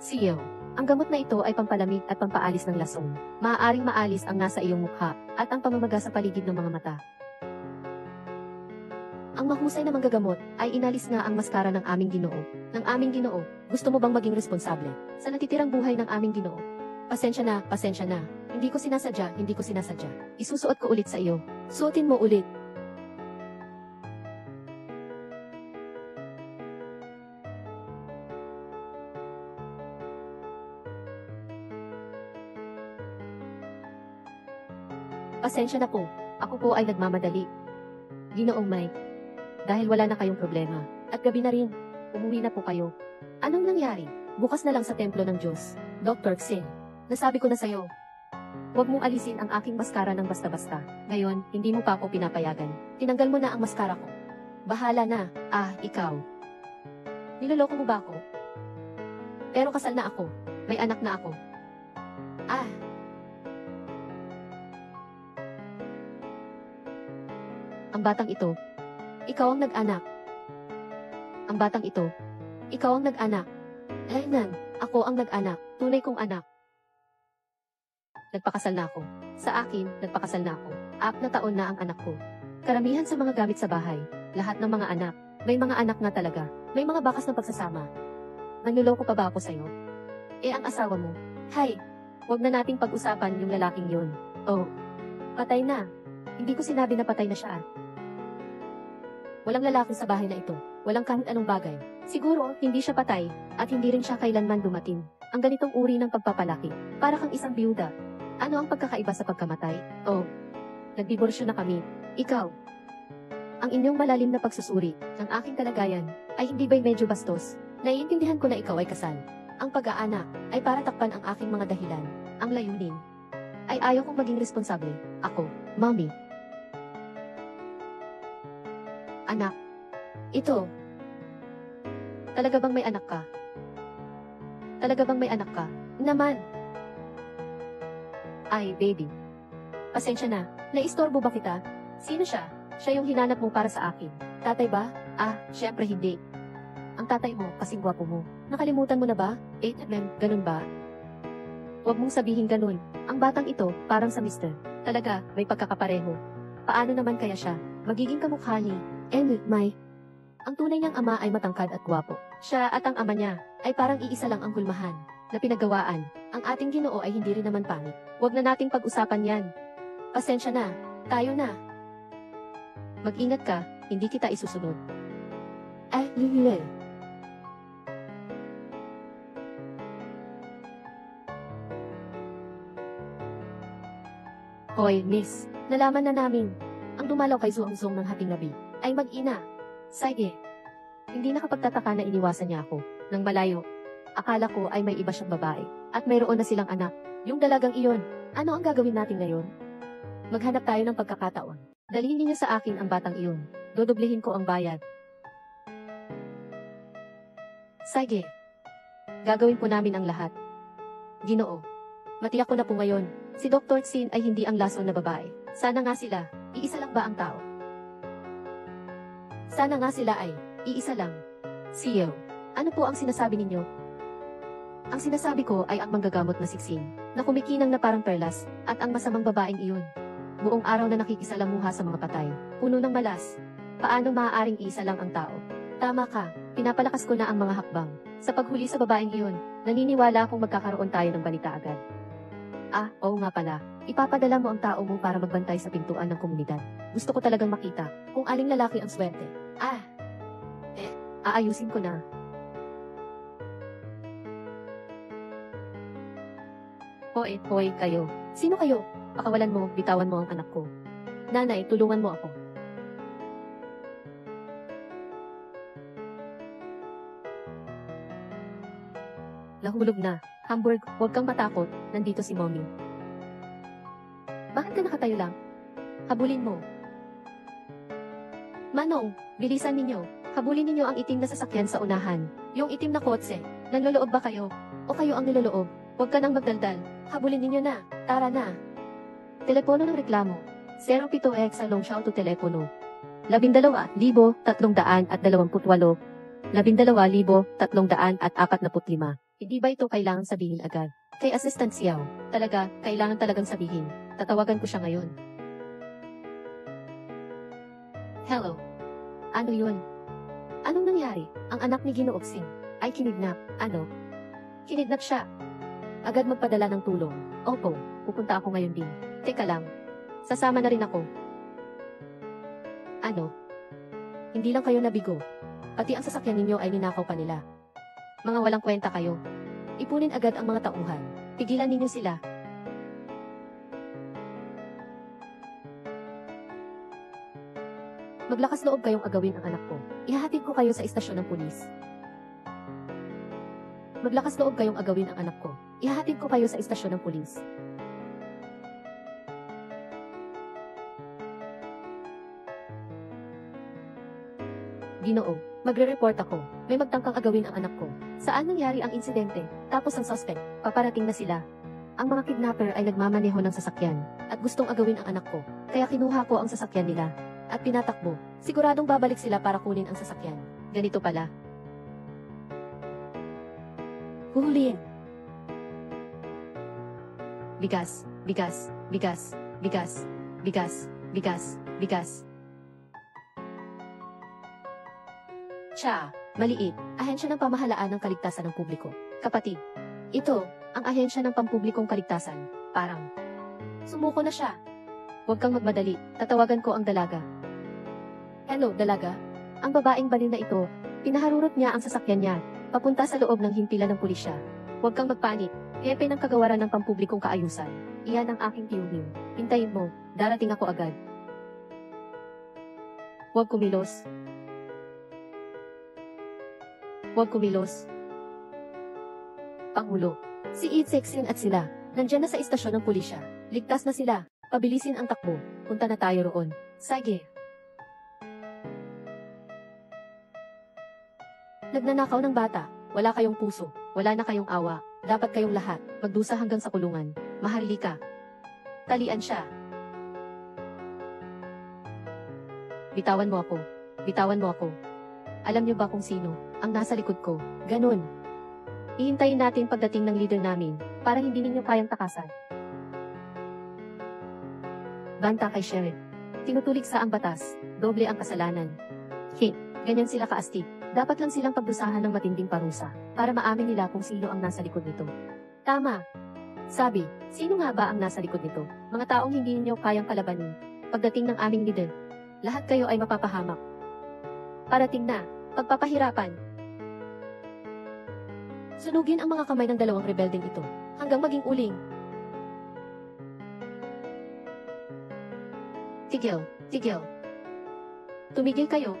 Siyo. Ang gamot na ito ay pampalamig at pampaalis ng lasong. Maaaring maalis ang nasa iyong mukha at ang pamamaga sa paligid ng mga mata. Ang mahusay na manggagamot ay inalis nga ang maskara ng aming Ginoo. Ng aming Ginoo, gusto mo bang maging responsable sa natitirang buhay ng aming Ginoo? Pasensya na. Hindi ko sinasadya. Isusuot ko ulit sa iyo. Suotin mo ulit. Pasensya na po. Ako po ay nagmamadali. Ginoong Mike. Dahil wala na kayong problema. At gabi na rin. Umuwi na po kayo. Anong nangyari? Bukas na lang sa templo ng Diyos. Dr. Xin. Nasabi ko na sa'yo. Huwag mong alisin ang aking maskara ng basta-basta. Ngayon, hindi mo pa ako pinapayagan. Tinanggal mo na ang maskara ko. Bahala na. Ikaw. Niloloko mo ba ako? Pero kasal na ako. May anak na ako. Ang batang ito, ikaw ang nag-anak. Ang batang ito, ikaw ang nag-anak. Nan, ako ang nag-anak, tunay kong anak. Nagpakasal na ako. Sa akin, nagpakasal na ako. 4 na taon na ang anak ko. Karamihan sa mga gamit sa bahay, lahat ng mga anak, may mga anak nga talaga, may mga bakas na pagsasama. Nanluloko pa ba ako sa'yo? Ang asawa mo, hay, huwag na nating pag-usapan yung lalaking yun. Oh, patay na. Hindi ko sinabi na patay na siya. Walang lalaki sa bahay na ito. Walang kahit anong bagay. Siguro, hindi siya patay, at hindi rin siya kailanman dumating. Ang ganitong uri ng pagpapalaki. Para kang isang biyuda. Ano ang pagkakaiba sa pagkamatay? Oh, nagdiborsyo na kami. Ikaw. Ang inyong malalim na pagsusuri ng aking kalagayan ay hindi ba'y medyo bastos? Naiintindihan ko na ikaw ay kasal. Ang pag-aanak ay para takpan ang aking mga dahilan. Ang layunin ay ayaw kong maging responsable. Ako, Mommy. Anak. Ito. Talaga bang may anak ka? Talaga bang may anak ka? Naman. Ay, baby. Pasensya na. Naistorbo ba kita? Sino siya? Siya yung hinanap mo para sa akin. Tatay ba? Syempre hindi. Ang tatay mo, kasing gwapo mo. Nakalimutan mo na ba? Ganun ba? Huwag mong sabihin ganun. Ang batang ito, parang sa mister. Talaga, may pagkakapareho. Paano naman kaya siya? Magiging kamukha ni May. Ang tunay niyang ama ay matangkad at gwapo. Siya at ang ama niya ay parang iisa lang ang hulmahan na pinagawaan. Ang ating Ginoo ay hindi rin naman pangit. Huwag na nating pag-usapan yan. Pasensya na. Tayo na. Mag-ingat ka, hindi kita isusunod. Lulul. Hoy, miss. Nalaman na namin. Ang dumalaw kay Zhuang Zhong ng hating gabi ay mag-ina. Sige. Hindi nakapagtataka na iniwasan niya ako. Nang malayo, akala ko ay may iba siyang babae. At mayroon na silang anak. Yung dalagang iyon. Ano ang gagawin natin ngayon? Maghanap tayo ng pagkakataon. Dalhin niyo sa akin ang batang iyon. Dodoblehin ko ang bayad. Sige. Gagawin po namin ang lahat. Ginoo. Matiyak ko na po ngayon, si Dr. Xin ay hindi ang lason na babae. Sana nga sila, iisa lang ba ang tao? Sana nga sila ay, iisa lang. CEO, ano po ang sinasabi ninyo? Ang sinasabi ko ay ang manggagamot na siksing, na kumikinang na parang perlas, at ang masamang babaeng iyon. Buong araw na nakikisalamuha sa mga patay, puno ng malas. Paano maaaring iisa lang ang tao? Tama ka, pinapalakas ko na ang mga hakbang. Sa paghuli sa babaeng iyon, naniniwala akong magkakaroon tayo ng balita agad. Ah, oo nga pala. Ipapadala mo ang tao mo para magbantay sa pintuan ng komunidad. Gusto ko talagang makita kung aling lalaki ang swerte. Aayusin ko na. Hoy kayo. Sino kayo? Pakawalan mo, bitawan mo ang anak ko. Nanay, tulungan mo ako. Nahulog na. Hamburg, huwag kang matakot. Nandito si Mommy. Bakit ka nakatayo lang? Habulin mo. Manong, bilisan ninyo. Habulin ninyo ang itim na sasakyan sa unahan. Yung itim na kotse. Nanloloob ba kayo? O kayo ang niloloob? Huwag ka nang magdaldal. Habulin ninyo na. Tara na. Telepono ng reklamo. 07X sa long shout to telepono. 12,328. 12,345. Hindi ba ito kailangan sabihin agad? Kay Assistant Xiao. Talaga, kailangan talagang sabihin. Tatawagan ko siya ngayon. Hello. Ano yun? Anong nangyari? Ang anak ni Ginoong Xin ay kinidnap. Ano? Kinidnap siya. Agad magpadala ng tulong. Opo, pupunta ako ngayon din. Teka lang. Sasama na rin ako. Ano? Hindi lang kayo nabigo. Pati ang sasakyan ninyo ay ninakaw pa nila. Mga walang kwenta kayo. Ipunin agad ang mga tauhan. Pigilan ninyo sila. Maglakas loob kayong agawin ang anak ko. Ihahatid ko kayo sa istasyon ng pulis. Maglakas loob kayong agawin ang anak ko. Ihahatid ko kayo sa istasyon ng pulis. Ginoo, magre-report ako. May magtangkang agawin ang anak ko. Saan nangyari ang insidente? Tapos ang suspect, paparating na sila. Ang mga kidnapper ay nagmamaneho ng sasakyan at gustong agawin ang anak ko. Kaya kinuha ko ang sasakyan nila at pinatakbo. Siguradong babalik sila para kunin ang sasakyan. Ganito pala. Huhulihin. Bigas, bigas, bigas, bigas, bigas, bigas, bigas. Siya, maliit, ahensya ng pamahalaan ng kaligtasan ng publiko. Kapatid, ito, ang ahensya ng pampublikong kaligtasan. Parang, sumuko na siya. Huwag kang magmadali, tatawagan ko ang dalaga. Hello, dalaga. Ang babaeng balil na ito, pinaharurot niya ang sasakyan niya, papunta sa loob ng himpilan ng pulisya. Huwag kang magpanik, hepe ng kagawaran ng pampublikong kaayusan. Iyan ang aking tiyuhin. Hintayin mo, darating ako agad. Huwag kumilos. Huwag kumilos. Pangulo. Si Itzeksin at sila, nandyan na sa istasyon ng pulisya. Ligtas na sila. Pabilisin ang takbo. Punta na tayo roon. Sige. Nagnanakaw ng bata. Wala kayong puso. Wala na kayong awa. Dapat kayong lahat magdusa hanggang sa kulungan. Maharlika. Talian siya. Bitawan mo ako. Bitawan mo ako. Alam niyo ba kung sino ang nasa likod ko? Ganun. Ihintayin natin pagdating ng leader namin para hindi ninyo kayang takasan. Banta kay Sheriff. Tinutulig sa ang batas. Doble ang kasalanan. Ganyan sila kaastig. Dapat lang silang pagdusahan ng matinding parusa para maamin nila kung sino ang nasa likod nito. Tama. Sabi, sino nga ba ang nasa likod nito? Mga taong hindi ninyo kayang kalabanin. Pagdating ng aming leader, lahat kayo ay mapapahamak. Parating na, pagpapahirapan. Sunugin ang mga kamay ng dalawang rebeldeng ito, hanggang maging uling. Tigil, tigil. Tumigil kayo.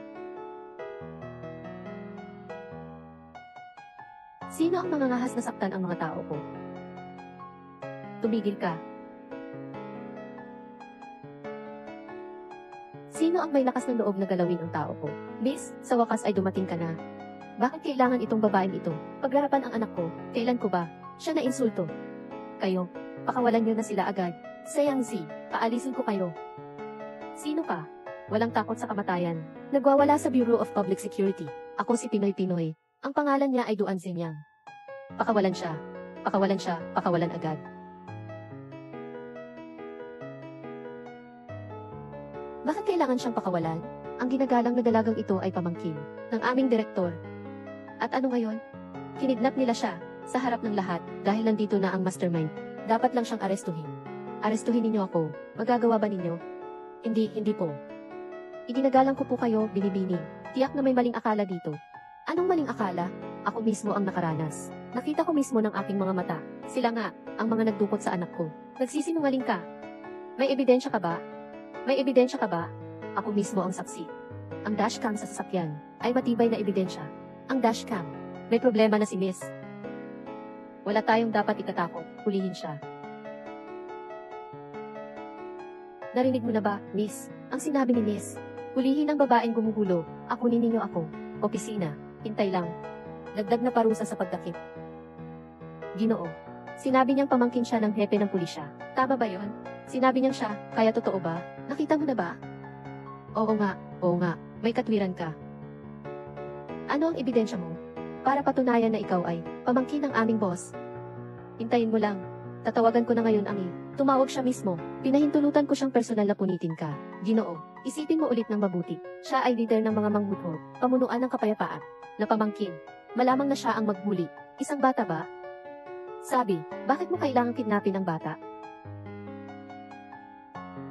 Sino ang mangangahas na saktan ang mga tao ko? Tumigil ka. Sino ang may lakas ng loob na galawin ang tao ko? Miss, sa wakas ay dumating ka na. Bakit kailangan itong babaeng ito? Paglarapan ang anak ko, kailan ko ba? Siya na insulto. Kayo, pakawalan niyo na sila agad. Sayang Z, paalisin ko kayo. Sino ka? Walang takot sa kamatayan. Nagwawala sa Bureau of Public Security. Ako si Pinoy Pinoy. Ang pangalan niya ay Duan Zenyang. Pakawalan siya. Pakawalan siya. Pakawalan agad. Bakit kailangan siyang pakawalan? Ang ginagalang na dalagang ito ay pamangkin ng aming direktor. At ano ngayon? Kinidnap nila siya sa harap ng lahat dahil nandito na ang mastermind. Dapat lang siyang arestuhin. Arestuhin ninyo ako. Magagawa ba ninyo? Hindi po. Iginagalang ko po kayo, binibining. Tiyak na may maling akala dito. Anong maling akala? Ako mismo ang nakaranas. Nakita ko mismo ng aking mga mata. Sila nga, ang mga nagdukot sa anak ko. Nagsisinungaling ka. May ebidensya ka ba? May ebidensya ka ba? Ako mismo ang saksi. Ang dashcam sa sasakyan ay matibay na ebidensya. Ang dashcam. May problema na si Miss. Wala tayong dapat itatakot. Hulihin siya. Narinig mo na ba, Miss? Ang sinabi ni Miss. Hulihin ang babaeng gumugulo. Akunin ninyo ako. Opisina. Hintay lang. Dagdag na parusa sa pagdakip. Ginoo. Sinabi niyang pamangkin siya ng hepe ng pulisya. Tama ba yon? Sinabi niyang siya, kaya totoo ba? Nakita mo na ba? Oo nga. May katwiran ka. Ano ang ebidensya mo? Para patunayan na ikaw ay pamangkin ng aming boss. Hintayin mo lang. Tatawagan ko na ngayon ang Tumawag siya mismo. Pinahintulutan ko siyang personal na punitin ka. Ginoo, isipin mo ulit ng mabuti. Siya ay leader ng mga manghuhol, pamunuan ng kapayapaan, na pamangkin. Malamang na siya ang magbuli. Isang bata ba? Sabi, bakit mo kailangang kidnapin ang bata?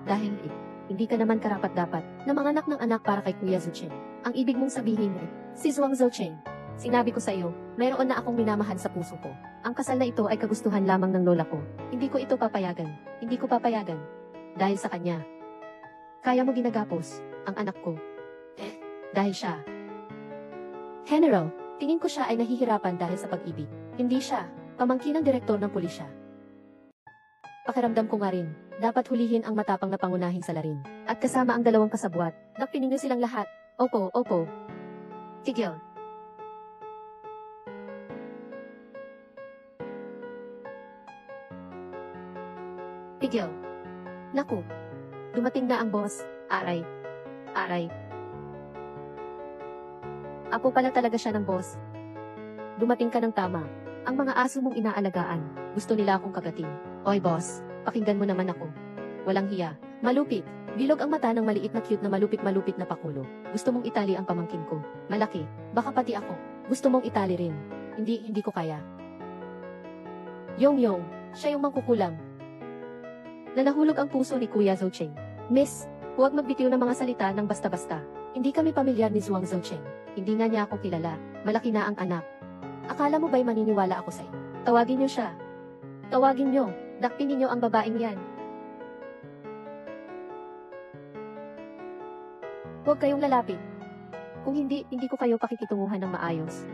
Dahil hindi ka naman karapat-dapat na manganak ng anak para kay Kuya Zucheng. Ang ibig mong sabihin ay, si Zhuang Zucheng. Sinabi ko sa iyo, mayroon na akong minamahal sa puso ko. Ang kasal na ito ay kagustuhan lamang ng lola ko. Hindi ko ito papayagan. Hindi ko papayagan. Dahil sa kanya. Kaya mo ginagapos ang anak ko. Dahil siya. General, tingin ko siya ay nahihirapan dahil sa pag-ibig. Hindi siya, pamangkin ng direktor ng pulisya. Pakiramdam ko nga rin, dapat hulihin ang matapang na pangunahing salarin. At kasama ang dalawang kasabwat, nakpining niyo silang lahat. Opo. Tigil. Tigil. Naku. Dumating na ang boss. Aray. Apo pala talaga siya ng boss. Dumating ka ng tama. Ang mga aso mong inaalagaan, gusto nila akong kagatin. Oy boss, pakinggan mo naman ako. Walang hiya. Malupit. Bilog ang mata ng maliit na cute na malupit-malupit na pakulo. Gusto mong itali ang pamangkin ko. Malaki. Baka pati ako. Gusto mong itali rin. Hindi ko kaya. Yong, siya yung mangkukulam. Na nahulog ang puso ni Kuya Zucheng. Miss, huwag magbitiw ng mga salita ng basta-basta. Hindi kami pamilyar ni Zhuang Zucheng. Hindi nga niya ako kilala. Malaki na ang anak. Akala mo ba'y maniniwala ako sa iyo? Tawagin niyo siya. Tawagin niyo. Dakpin niyo ang babaeng yan. Huwag kayong lalapit. Kung hindi ko kayo pakikitunguhan ng maayos.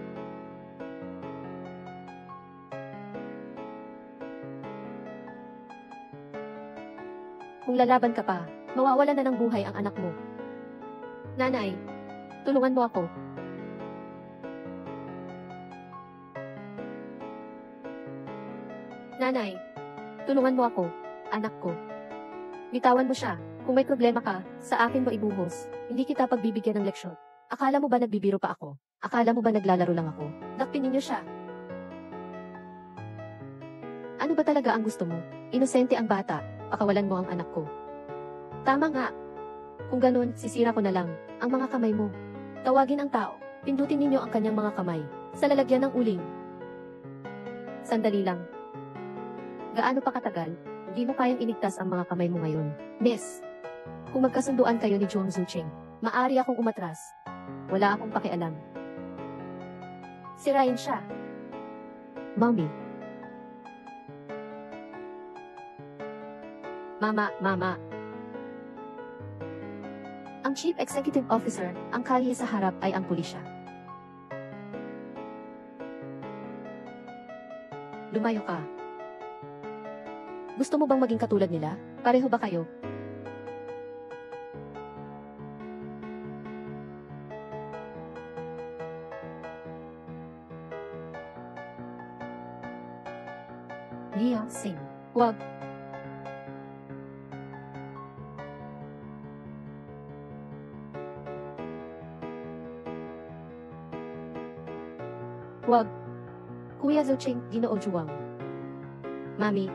Kung lalaban ka pa, mawawala na ng buhay ang anak mo. Nanay, tulungan mo ako. Nanay, tulungan mo ako, anak ko. Bitawan mo siya. Kung may problema ka, sa akin mo ibuhos. Hindi kita pagbibigyan ng leksyon. Akala mo ba nagbibiro pa ako? Akala mo ba naglalaro lang ako? Dakpin ninyo siya. Ano ba talaga ang gusto mo? Inosente ang bata. Pakawalan mo ang anak ko. Tama nga. Kung ganun, sisira ko na lang ang mga kamay mo. Tawagin ang tao. Pindutin ninyo ang kanyang mga kamay sa lalagyan ng uling. Sandali lang. Gaano pa katagal? Hindi mo kayang iligtas ang mga kamay mo ngayon. Miss, kung magkasunduan kayo ni Zhuang Zucheng, maari akong umatras. Wala akong pakialam. Sirain siya. Mommy. Mama. Ang Chief Executive Officer, ang kalye sa harap ay ang pulisya. Lumayo ka. Gusto mo bang maging katulad nila? Pareho ba kayo? Lia Singh. Wag. Wag. Kuya Zuching, Ginoo Juwang. Mami.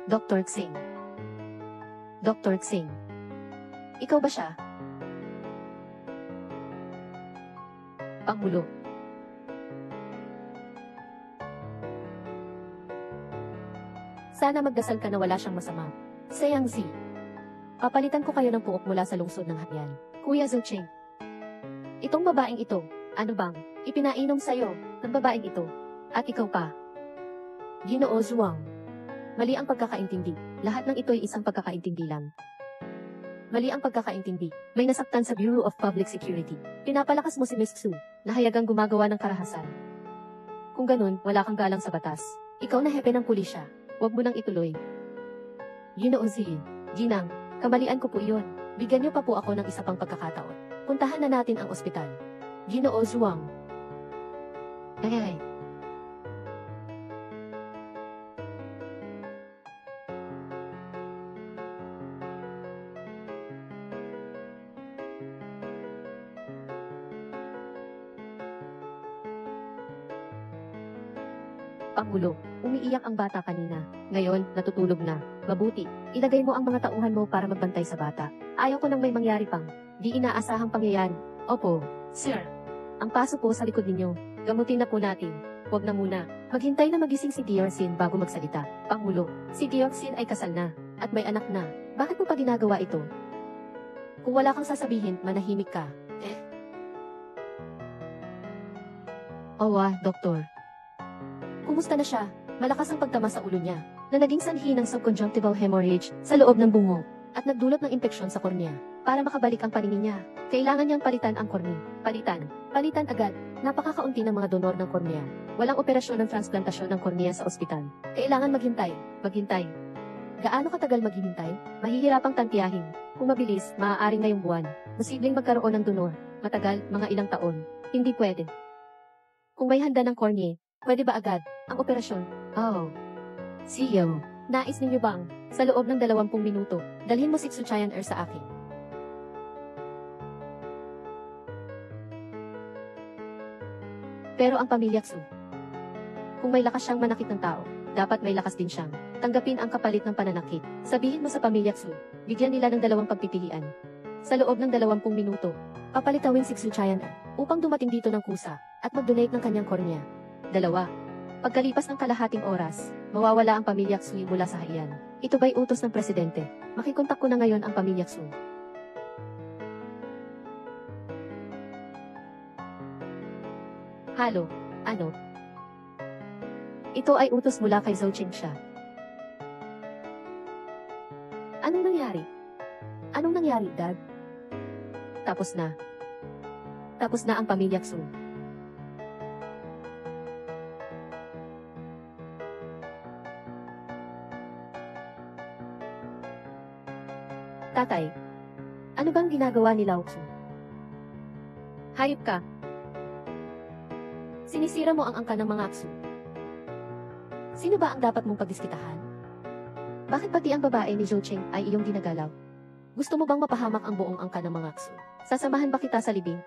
Dr. Xing. Dr. Xing. Ikaw ba siya? Pangulo. Sana magdasal ka na wala siyang masama. Sayang Z. Papalitan ko kayo ng puok mula sa lungsod ng Hapyan. Kuya Zuching. Itong babaeng ito, ano bang, ipinainom sa'yo, ng babaeng ito. At ikaw pa. Ginoo Zhuang. Mali ang pagkakaintindi. Lahat ng ito ay isang pagkakaintindi lang. Mali ang pagkakaintindi. May nasaktan sa Bureau of Public Security. Pinapalakas mo si Miss Su, na hayagang gumagawa ng karahasan. Kung ganun, wala kang galang sa batas. Ikaw na hepe ng pulisya. Huwag mo nang ituloy. Ginoo Zin. Ginang, kamalian ko po iyon. Bigyan niyo pa po ako ng isa pang pagkakataon. Puntahan na natin ang ospital. Ginoo Zhuang. Ay. Pangulo, umiiyak ang bata kanina. Ngayon, natutulog na. Mabuti, ilagay mo ang mga tauhan mo para magbantay sa bata. Ayaw ko nang may mangyari pang di inaasahang pangyayari. Opo, sir. Ang paso po sa likod ninyo. Gamutin na po natin. Huwag na muna. Maghintay na magising si Deorsin bago magsalita. Pangulo, si Deorsin ay kasal na at may anak na. Bakit mo pa ginagawa ito? Kung wala kang sasabihin, manahimik ka. Owa, doktor. Kumusta na siya? Malakas ang pagtama sa ulo niya, na naging sanhi ng subconjunctival hemorrhage sa loob ng bungo, at nagdulot ng impeksyon sa kornea. Para makabalik ang paningin niya, kailangan niyang palitan ang kornea. Palitan agad. Napakakaunti ng mga donor ng kornea. Walang operasyon ng transplantasyon ng kornea sa ospital. Kailangan maghintay. Gaano katagal maghihintay? Mahihirapang tantiyahin. Kung mabilis, maaari ngayong buwan. Posibleng magkaroon ng donor. Matagal, mga ilang taon. Hindi pwede. Kung may handa ng kornea, pwede ba agad ang operasyon? Oh. CEO, nais ninyo bang, sa loob ng 20 minuto, dalhin mo si Tsuchayan sa akin? Pero ang pamilya Xu, kung may lakas siyang manakit ng tao, dapat may lakas din siyang tanggapin ang kapalit ng pananakit. Sabihin mo sa pamilya Xu, bigyan nila ng 2 pagpipilian. Sa loob ng 20 minuto, papalitawin si Tsuchayan upang dumating dito ng kusa at mag-donate ng kanyang kornea. 2. Pagkalipas ng kalahating oras, mawawala ang pamilya Xu mula sa Haiyan. Ito ba'y utos ng presidente? Makikontak ko na ngayon ang pamilya Xu. Halo, ano? Ito ay utos mula kay Zhou Qingsha. Anong nangyari? Anong nangyari, Dad? Tapos na. Tapos na ang pamilya Xu. Tatay, ano bang ginagawa ni Lao Xu? Hayop ka. Sinisira mo ang angka ng mga Xu. Sino ba ang dapat mong pagdiskitahan? Bakit pati ang babae ni Zhou Cheng ay iyong ginagalaw? Gusto mo bang mapahamak ang buong angka ng mga Xu? Sasamahan ba kita sa libing?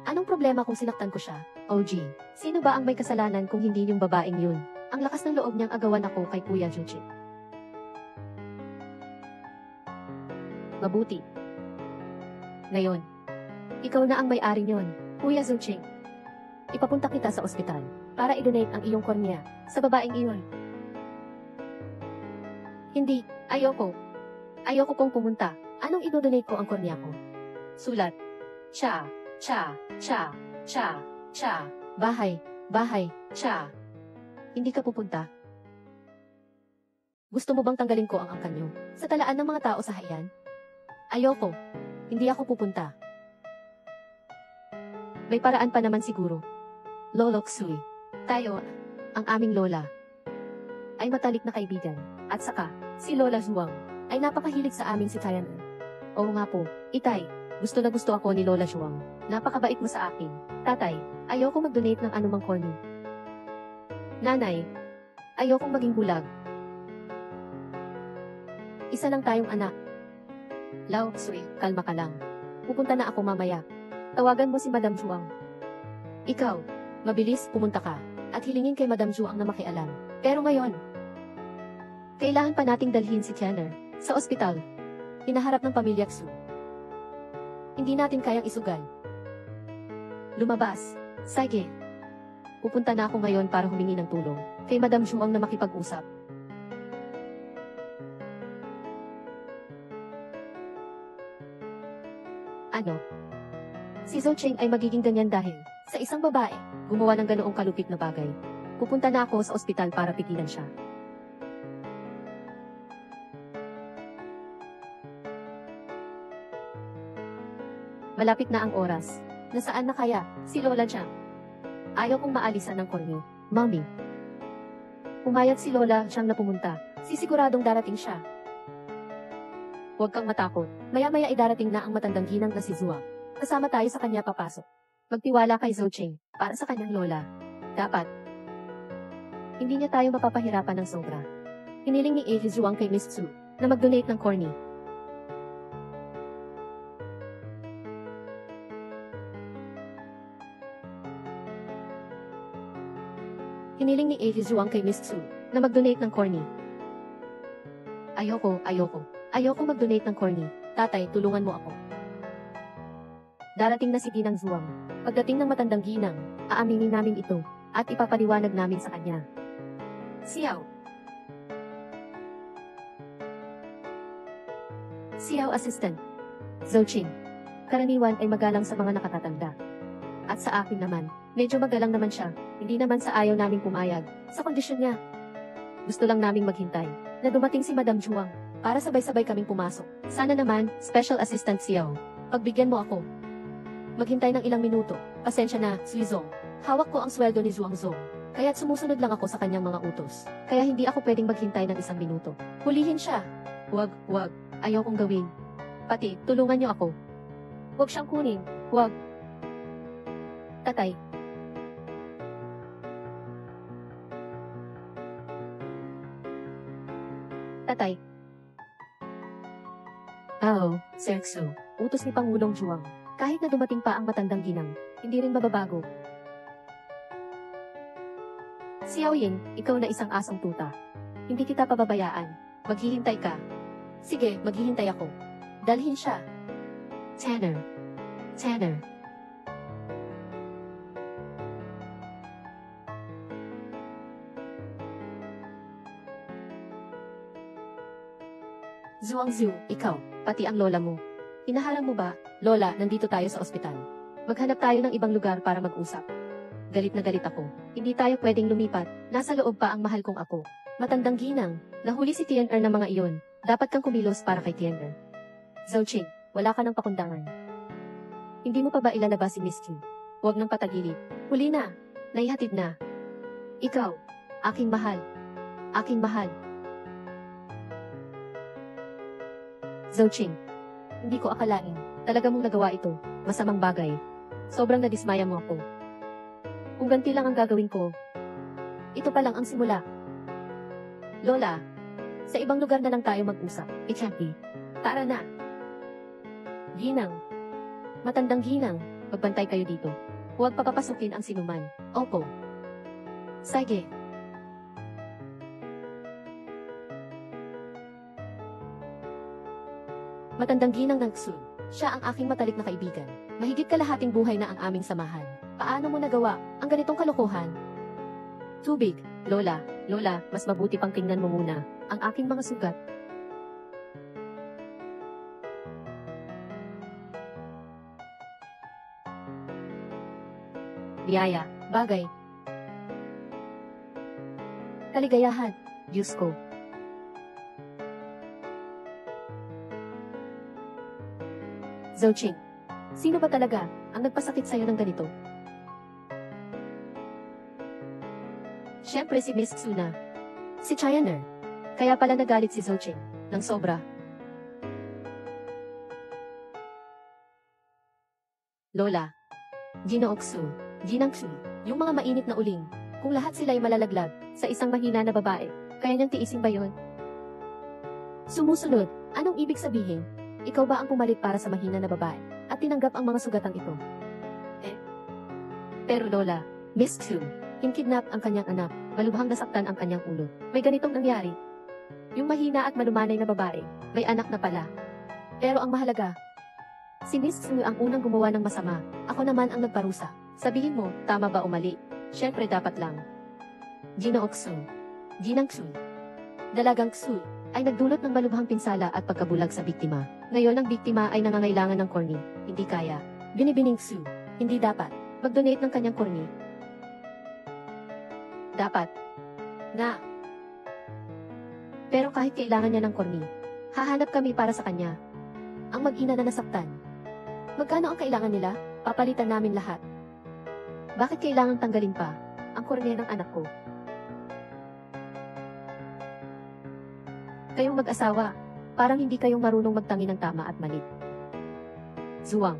Anong problema kung sinaktan ko siya? OG, sino ba ang may kasalanan kung hindi yung babaeng yun? Ang lakas ng loob niyang agawan ako kay Kuya Zhou Cheng. Mabuti. Ngayon, ikaw na ang may-ari niyon, Kuya Zhou Cheng. Ipapunta kita sa ospital para i-donate ang iyong kornea sa babaeng iyon. Hindi, ayoko. Ayoko kong pumunta. Anong i-donate ko ang kornea ko? Sulat. Cha, cha, cha, cha, cha, Bahay, bahay, siya. Hindi ka pupunta. Gusto mo bang tanggalin ko ang angkan nyo sa talaan ng mga tao sa hayan? Ayoko. Hindi ako pupunta. May paraan pa naman siguro. Lolo Ksui. Tayo, ang aming lola, ay matalik na kaibigan. At saka, si Lola Zhuang ay napakahilig sa amin si Tian. Oo nga po, Itay, gusto na gusto ako ni Lola Zhuang. Napakabait mo sa akin. Tatay, ayoko mag-donate ng anumang corny. Nanay, ayokong maging bulag. Isa lang tayong anak. Lao Ksui, kalma ka lang. Pupunta na ako mamaya. Tawagan mo si Madam Zhuang. Ikaw, mabilis pumunta ka at hilingin kay Madam Zhuang na makialam. Pero ngayon, kailangan pa nating dalhin si Tianer sa ospital. Hinaharap ng pamilya Xu. Hindi natin kayang isugal. Lumabas. Sige. Pupunta na ako ngayon para humingi ng tulong kay Madam Zhuang na makipag-usap. Ano? Si Zhou Cheng ay magiging ganyan dahil sa isang babae, gumawa ng ganoong kalupit na bagay. Pupunta na ako sa ospital para pigilan siya. Malapit na ang oras. Nasaan na kaya si Lola Jiang? Ayaw kong maalisan ng corny. Mommy. Pumayag si Lola Jiang na pumunta. Sisiguradong darating siya. Huwag kang matakot. Maya-maya ay darating na ang matandang ginang na si Zhuang. Kasama tayo sa kanya papasok. Magtiwala kay Zhou Cheng para sa kanyang lola. Dapat. Hindi niya tayo mapapahirapan ng sobra. Hiniling ni Eiji Zhuang kay Miss Zhu na mag-donate ng corny. Hiniling ni Eiji Zhuang kay Miss Zhu na mag-donate ng corny. Ayoko. Ayoko mag-donate ng corny. Tatay, tulungan mo ako. Darating na si Ginang Zhuang. Pagdating ng matandang ginang, aaminin namin ito, at ipapaliwanag namin sa kanya. Xiao. Xiao Assistant. Zhou Cheng. Karaniwan ay magalang sa mga nakatatanda. At sa akin naman, medyo magalang naman siya, hindi naman sa ayaw naming pumayag, sa kondisyon niya. Gusto lang naming maghintay, na dumating si Madam Zhuang, para sabay-sabay kaming pumasok. Sana naman, Special Assistant Xiao, pagbigyan mo ako. Maghintay ng ilang minuto. Pasensya na, Sui Zong. Hawak ko ang sweldo ni Zhuang Zong. Kaya't sumusunod lang ako sa kanyang mga utos. Kaya hindi ako pwedeng maghintay ng isang minuto. Hulihin siya. Huwag. Ayaw kong gawin. Pati, tulungan niyo ako. Huwag siyang kunin. Huwag. Tatay. Tatay. Sir Xu. Utos ni Pangulong Zhuang. Kahit na dumating pa ang matandang ginang, hindi rin mababago. Xiao Ying, ikaw na isang asong tuta. Hindi kita pababayaan. Maghihintay ka. Sige, maghihintay ako. Dalhin siya. Tanner. Zhuangzi, ikaw, pati ang lola mo. Hinaharang mo ba, Lola, nandito tayo sa ospital. Maghanap tayo ng ibang lugar para mag-usap. Galit na galit ako. Hindi tayo pwedeng lumipat. Nasa loob pa ang mahal kong apo. Matandang ginang. Nahuli si Tianer ng mga iyon. Dapat kang kumilos para kay Tianer. Zhou Cheng, wala ka ng pakundangan. Hindi mo pa ba ilalabas si Miss Qi? Huwag nang patagilid. Huli na. Naihatid na. Ikaw. Aking mahal. Zhou Cheng. Hindi ko akalain. Talaga mong nagawa ito. Masamang bagay. Sobrang nadismaya mo ako. Kung ganti lang ang gagawin ko, ito pa lang ang simula. Lola, sa ibang lugar na lang tayo mag-usap. Ichanti. Tara na. Ginang. Matandang ginang, magbantay kayo dito. Huwag papapasukin ang sinuman. Opo. Sige. Matandang ginang ng Xun. Siya ang aking matalik na kaibigan. Mahigit kalahating buhay na ang aming samahan. Paano mo nagawa ang ganitong kalokohan? Tubig, Lola, mas mabuti pang tingnan mo muna ang aking mga sugat. Biyaya, bagay, kaligayahan, Diyos ko. Zouching, sino ba talaga ang nagpasakit sa'yo ng ganito? Siyempre si Miss Tsuna. Si Chyaner. Kaya pala nagalit si Zouching ng sobra. Lola, Jinooksu, Jinangsu, yung mga mainit na uling, kung lahat sila'y malalaglag sa isang mahina na babae, kaya niyang tiisin ba yun? Sumusunod, anong ibig sabihin? Ikaw ba ang pumalit para sa mahina na babae at tinanggap ang mga sugatang ito? Pero Lola, Miss Tsu, kinkidnap ang kanyang anak, malubhang nasaktan ang kanyang ulo. May ganitong nangyari. Yung mahina at malumanay na babae, may anak na pala. Pero ang mahalaga, si Miss Tsu ang unang gumawa ng masama, ako naman ang nagparusa. Sabihin mo, tama ba o mali? Siyempre dapat lang. Jinooksu, Jinangsu, Dalagang Tsu, ay nagdulot ng malubhang pinsala at pagkabulag sa biktima. Ngayon ang biktima ay nangangailangan ng cornea, hindi kaya. Binibining Tsu, hindi dapat mag-donate ng kanyang cornea. Dapat na. Pero kahit kailangan niya ng cornea, hahanap kami para sa kanya. Ang mag-ina na nasaktan. Magkano ang kailangan nila? Papalitan namin lahat. Bakit kailangang tanggalin pa ang kornea ng anak ko? Kayong mag-asawa, parang hindi kayong marunong magtangi ng tama at mali. Zuwang.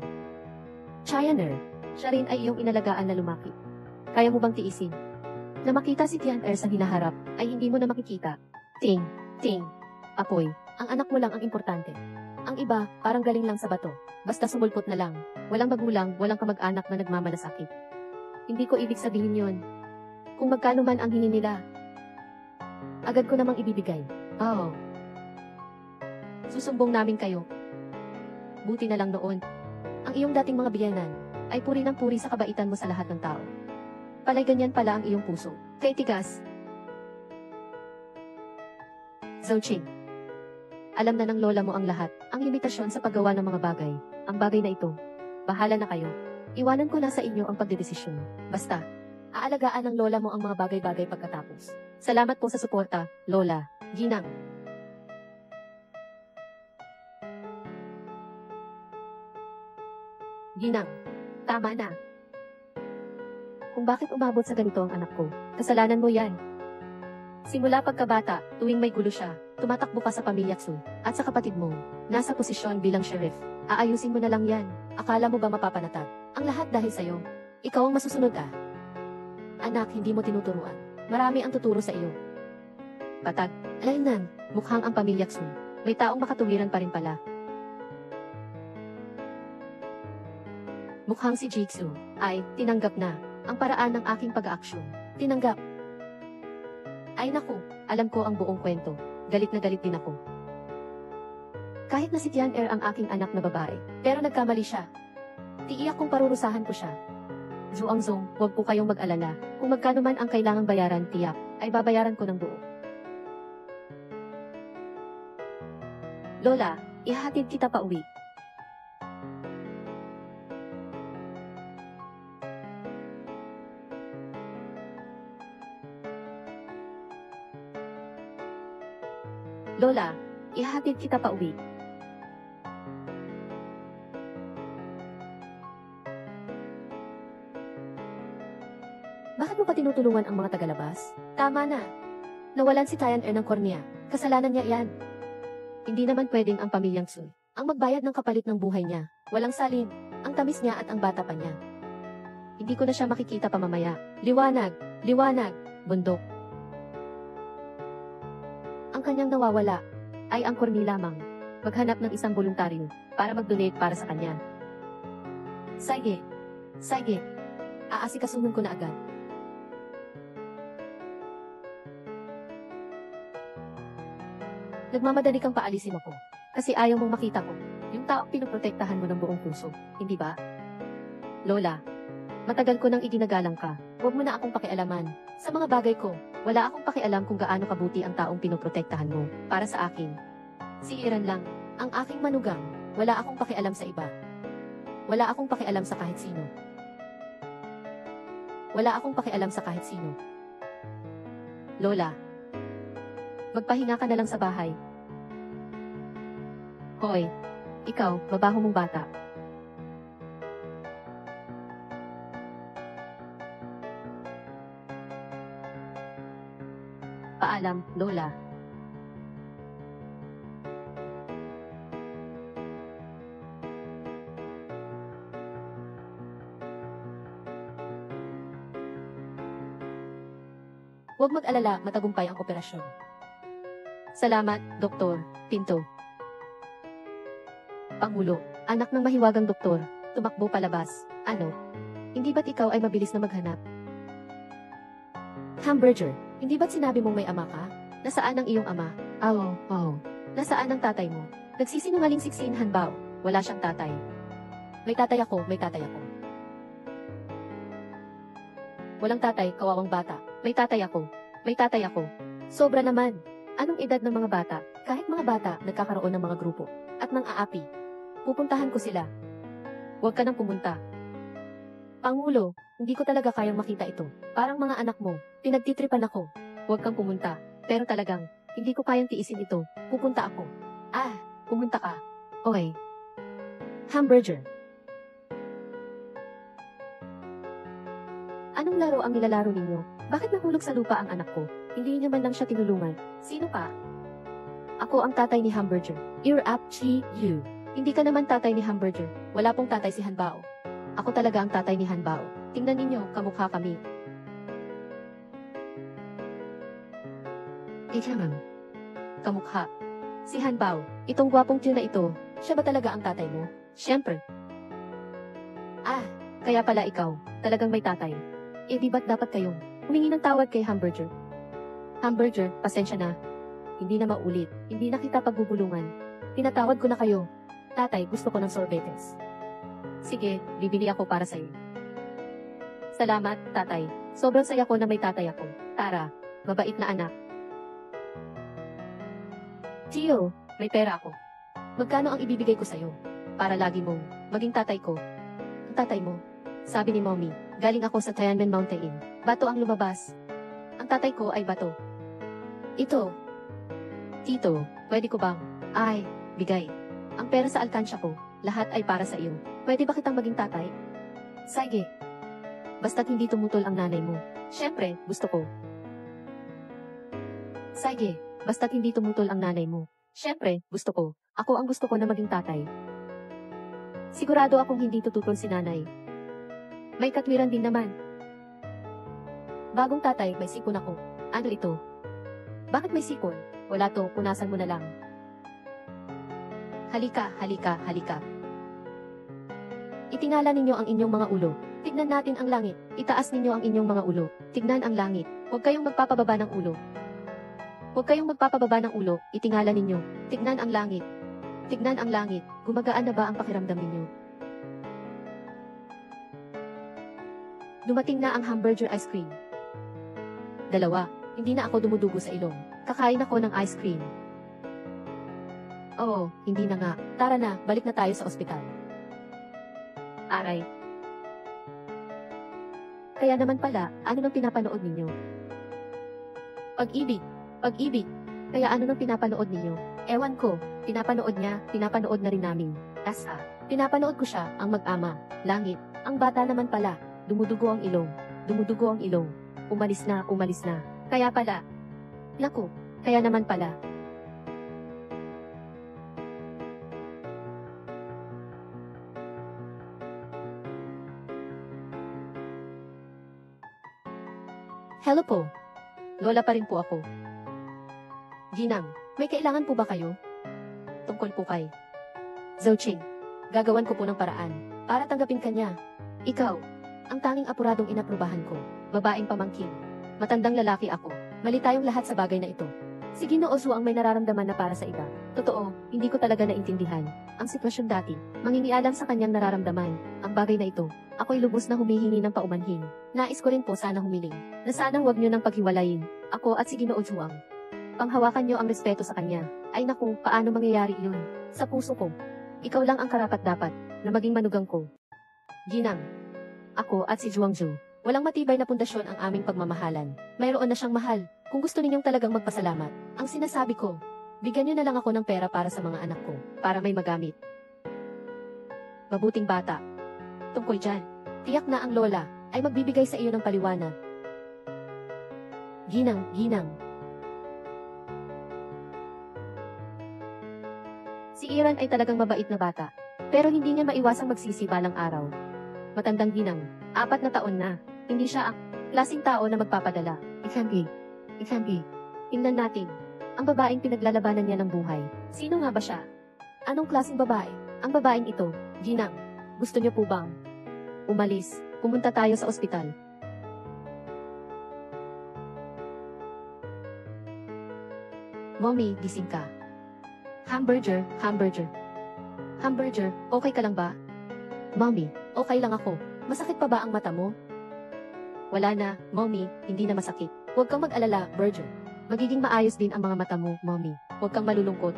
Chyaner, siya rin ay iyong inalagaan na lumaki. Kaya mo bang tiisin? Na makita si Tian-er sa hinaharap, ay hindi mo na makikita. Ting, ting, apoy, ang anak mo lang ang importante. Ang iba, parang galing lang sa bato. Basta sumulpot na lang. Walang magulang, walang kamag-anak na nagmamalasakit. Hindi ko ibig sabihin yon. Kung magkano man ang hingin nila, agad ko namang ibibigay. Oh. Susumbong namin kayo. Buti na lang noon. Ang iyong dating mga biyanan, ay puri ng puri sa kabaitan mo sa lahat ng tao. Palay ganyan pala ang iyong puso. Kay tigas. Zouching. Alam na ng lola mo ang lahat, ang limitasyon sa paggawa ng mga bagay. Ang bagay na ito. Bahala na kayo. Iwanan ko na sa inyo ang pagdedesisyon. Basta, aalagaan ng lola mo ang mga bagay-bagay pagkatapos. Salamat po sa suporta, Lola. Ginang. Ginang. Tama na. Kung bakit umabot sa ganito ang anak ko, kasalanan mo yan. Simula pagkabata, tuwing may gulo siya, tumatakbo ka sa pamilya Tsu, at sa kapatid mo, nasa posisyon bilang sheriff. Aayusin mo na lang yan. Akala mo ba mapapanatag? Ang lahat dahil sa'yo. Ikaw ang masusunod Anak, hindi mo tinuturuan. Marami ang tuturo sa iyo. Patag, alainan, mukhang ang pamilya Tsu. May taong makatuwiran pa rin pala. Mukhang si Jitsu ay tinanggap na ang paraan ng aking pag-aaksyon. Tinanggap. Ay naku, alam ko ang buong kwento. Galit na galit din ako. Kahit na si Tian-er ang aking anak na babae, pero nagkamali siya. Tiiyak kong parurusahan ko siya. Zhuangzong, huwag po kayong mag-alala. Kung magkano man ang kailangang bayaran, tiyak, ay babayaran ko ng buo. Lola, ihahatid kita pa uwi. Lola, ihahatid kita pa uwi. Bakit mo pa tinutulungan ang mga tagalabas? Tama na. Nawalan si Tian-er ng kornea. Kasalanan niya yan. Hindi naman pwedeng ang pamilyang Tsu ang magbayad ng kapalit ng buhay niya. Walang salin. Ang tamis niya at ang bata pa niya. Hindi ko na siya makikita pa mamaya. Liwanag, liwanag, bundok. Ang kanyang nawawala ay ang kornea lamang. Maghanap ng isang voluntaryo para mag-donate para sa kanya. Sige. Sige. Aasikasuhin ko na agad. Nagmamadali kang paalisin ako. Kasi ayaw mong makita ko. Yung taong pinoprotektahan mo ng buong puso. Hindi ba? Lola, matagal ko nang iginagalang ka. Huwag mo na akong pakialaman. Sa mga bagay ko, wala akong pakialam kung gaano kabuti ang taong pinoprotektahan mo. Para sa akin. Si Iran lang, ang aking manugang. Wala akong pakialam sa iba. Wala akong pakialam sa kahit sino. Wala akong pakialam sa kahit sino. Lola, magpahinga ka na lang sa bahay. Hoy, ikaw, babaho mong bata. Paalam, Lola. Huwag mag-alala, matagumpay ang operasyon. Salamat, Doktor Pinto. Pangulo, anak ng mahiwagang doktor, tumakbo palabas. Ano? Hindi ba't ikaw ay mabilis na maghanap? Hamburger, hindi ba't sinabi mong may ama ka? Nasaan ang iyong ama? Oh. Nasaan ang tatay mo? Nagsisinungaling si Xin Hanbao. Wala siyang tatay. May tatay ako. Walang tatay, kawawang bata. May tatay ako. Sobra naman. Anong edad ng mga bata? Kahit mga bata, nagkakaroon ng mga grupo. At ng aapi. Pupuntahan ko sila. Huwag ka nang pumunta. Pangulo, hindi ko talaga kayang makita ito. Parang mga anak mo, pinagtitripan ako. Huwag kang pumunta. Pero talagang, hindi ko kayang tiisin ito. Pupunta ako. Pumunta ka. Okay. Hamburger. Anong laro ang nilalaro ninyo? Bakit nahulog sa lupa ang anak ko? Hindi niyo man lang siya tinulungan. Sino pa? Ako ang tatay ni Hamburger. Ear up, you. Hindi ka naman tatay ni Hamburger. Wala pong tatay si Hanbao. Ako talaga ang tatay ni Hanbao. Tingnan ninyo, kamukha kami. Kamukha. Si Hanbao, itong gwapong tiyo na ito, siya ba talaga ang tatay mo? Siyempre. Kaya pala ikaw, talagang may tatay. Di ba't dapat kayong humingi ng tawad kay Hamburger? Hamburger, pasensya na. Hindi na maulit. Hindi na kita pagbubulungan. Tinatawad ko na kayo. Tatay, gusto ko ng sorbetes. Sige, bibili ako para sa'yo. Salamat, tatay. Sobrang saya ko na may tatay ako. Tara, mabait na anak. Tio, may pera ako. Magkano ang ibibigay ko sa'yo? Para lagi mong maging tatay ko. Ang tatay mo. Sabi ni Mommy, galing ako sa Tianmen Mountain. Bato ang lumabas. Ang tatay ko ay bato. Ito. Tito, pwede ko bang? Bigay. Ang pera sa alkansya ko, lahat ay para sa iyo. Pwede ba kitang maging tatay? Sige. Basta't hindi tumutol ang nanay mo. Siyempre, gusto ko. Sige. Basta't hindi tumutol ang nanay mo. Siyempre, gusto ko. Ako ang gusto ko na maging tatay. Sigurado akong hindi tututol si nanay. May katwiran din naman. Bagong tatay, may sipon ako. Ano ito? Bakit may sipon? Wala to, punasan mo na lang. Halika. Itingala ninyo ang inyong mga ulo. Tignan natin ang langit. Itaas ninyo ang inyong mga ulo. Tignan ang langit. Huwag kayong magpapababa ng ulo. Itingala ninyo. Tignan ang langit. Gumagaan na ba ang pakiramdam ninyo? Dumating na ang hamburger ice cream. 2. Hindi na ako dumudugo sa ilong. Kakain ako ng ice cream. Oo, hindi na nga. Tara na, balik na tayo sa ospital. Aray. Kaya naman pala, ano nang pinapanood ninyo? Pag-ibig. Kaya ano nang pinapanood ninyo? Ewan ko, pinapanood niya, pinapanood na rin namin. Pinapanood ko siya, ang mag-ama. Langit, ang bata naman pala. Dumudugo ang ilong. Umalis na. Kaya pala. Naku, kaya naman pala. Hello po. Lola pa rin po ako. Ginang, may kailangan po ba kayo? Tungkol po kay Zouching. Gagawan ko po ng paraan para tanggapin kanya. Ikaw, ang tanging apuradong inaprubahan ko. Babaeng pamangkin. Matandang lalaki ako. Mali tayong lahat sa bagay na ito. Si Ginoo Zhu ang may nararamdaman na para sa iba. Totoo, hindi ko talaga naintindihan ang sitwasyon dati. Mangingialam sa kanyang nararamdaman ang bagay na ito. Ako'y lubos na humihingi ng paumanhin. Nais ko rin po sana humiling na sanang wag niyo nang paghiwalayin ako at si Ginoo Zhu ang panghawakan niyo ang respeto sa kanya. Ay naku, paano mangyayari yun? Sa puso ko, ikaw lang ang karapat-dapat na maging manugang ko. Ginang, ako at si Zhuangzhou, Walang matibay na pundasyon ang aming pagmamahalan. Mayroon na siyang mahal. Kung gusto ninyong talagang magpasalamat, ang sinasabi ko, bigyan niyo na lang ako ng pera para sa mga anak ko, para may magamit. Mabuting bata. Tungkol dyan, tiyak na ang lola ay magbibigay sa iyo ng paliwanag. Ginang, ginang. Si Iran ay talagang mabait na bata, pero hindi niya maiwasang magsisi balang araw. Matandang ginang, 4 na taon na, hindi siya ang klaseng tao na magpapadala. It can be. Tingnan natin, ang babaeng pinaglalabanan niya ng buhay. Sino nga ba siya? Anong klaseng babae? Ang babaeng ito, ginang, gusto niyo po bang umalis? Pumunta tayo sa ospital. Mommy, gising ka. Hamburger, okay ka lang ba? Mommy, okay lang ako. Masakit pa ba ang mata mo? Wala na, Mommy, hindi na masakit. Huwag kang mag-alala, Burger. Magiging maayos din ang mga mata mo, Mommy. Huwag kang malulungkot.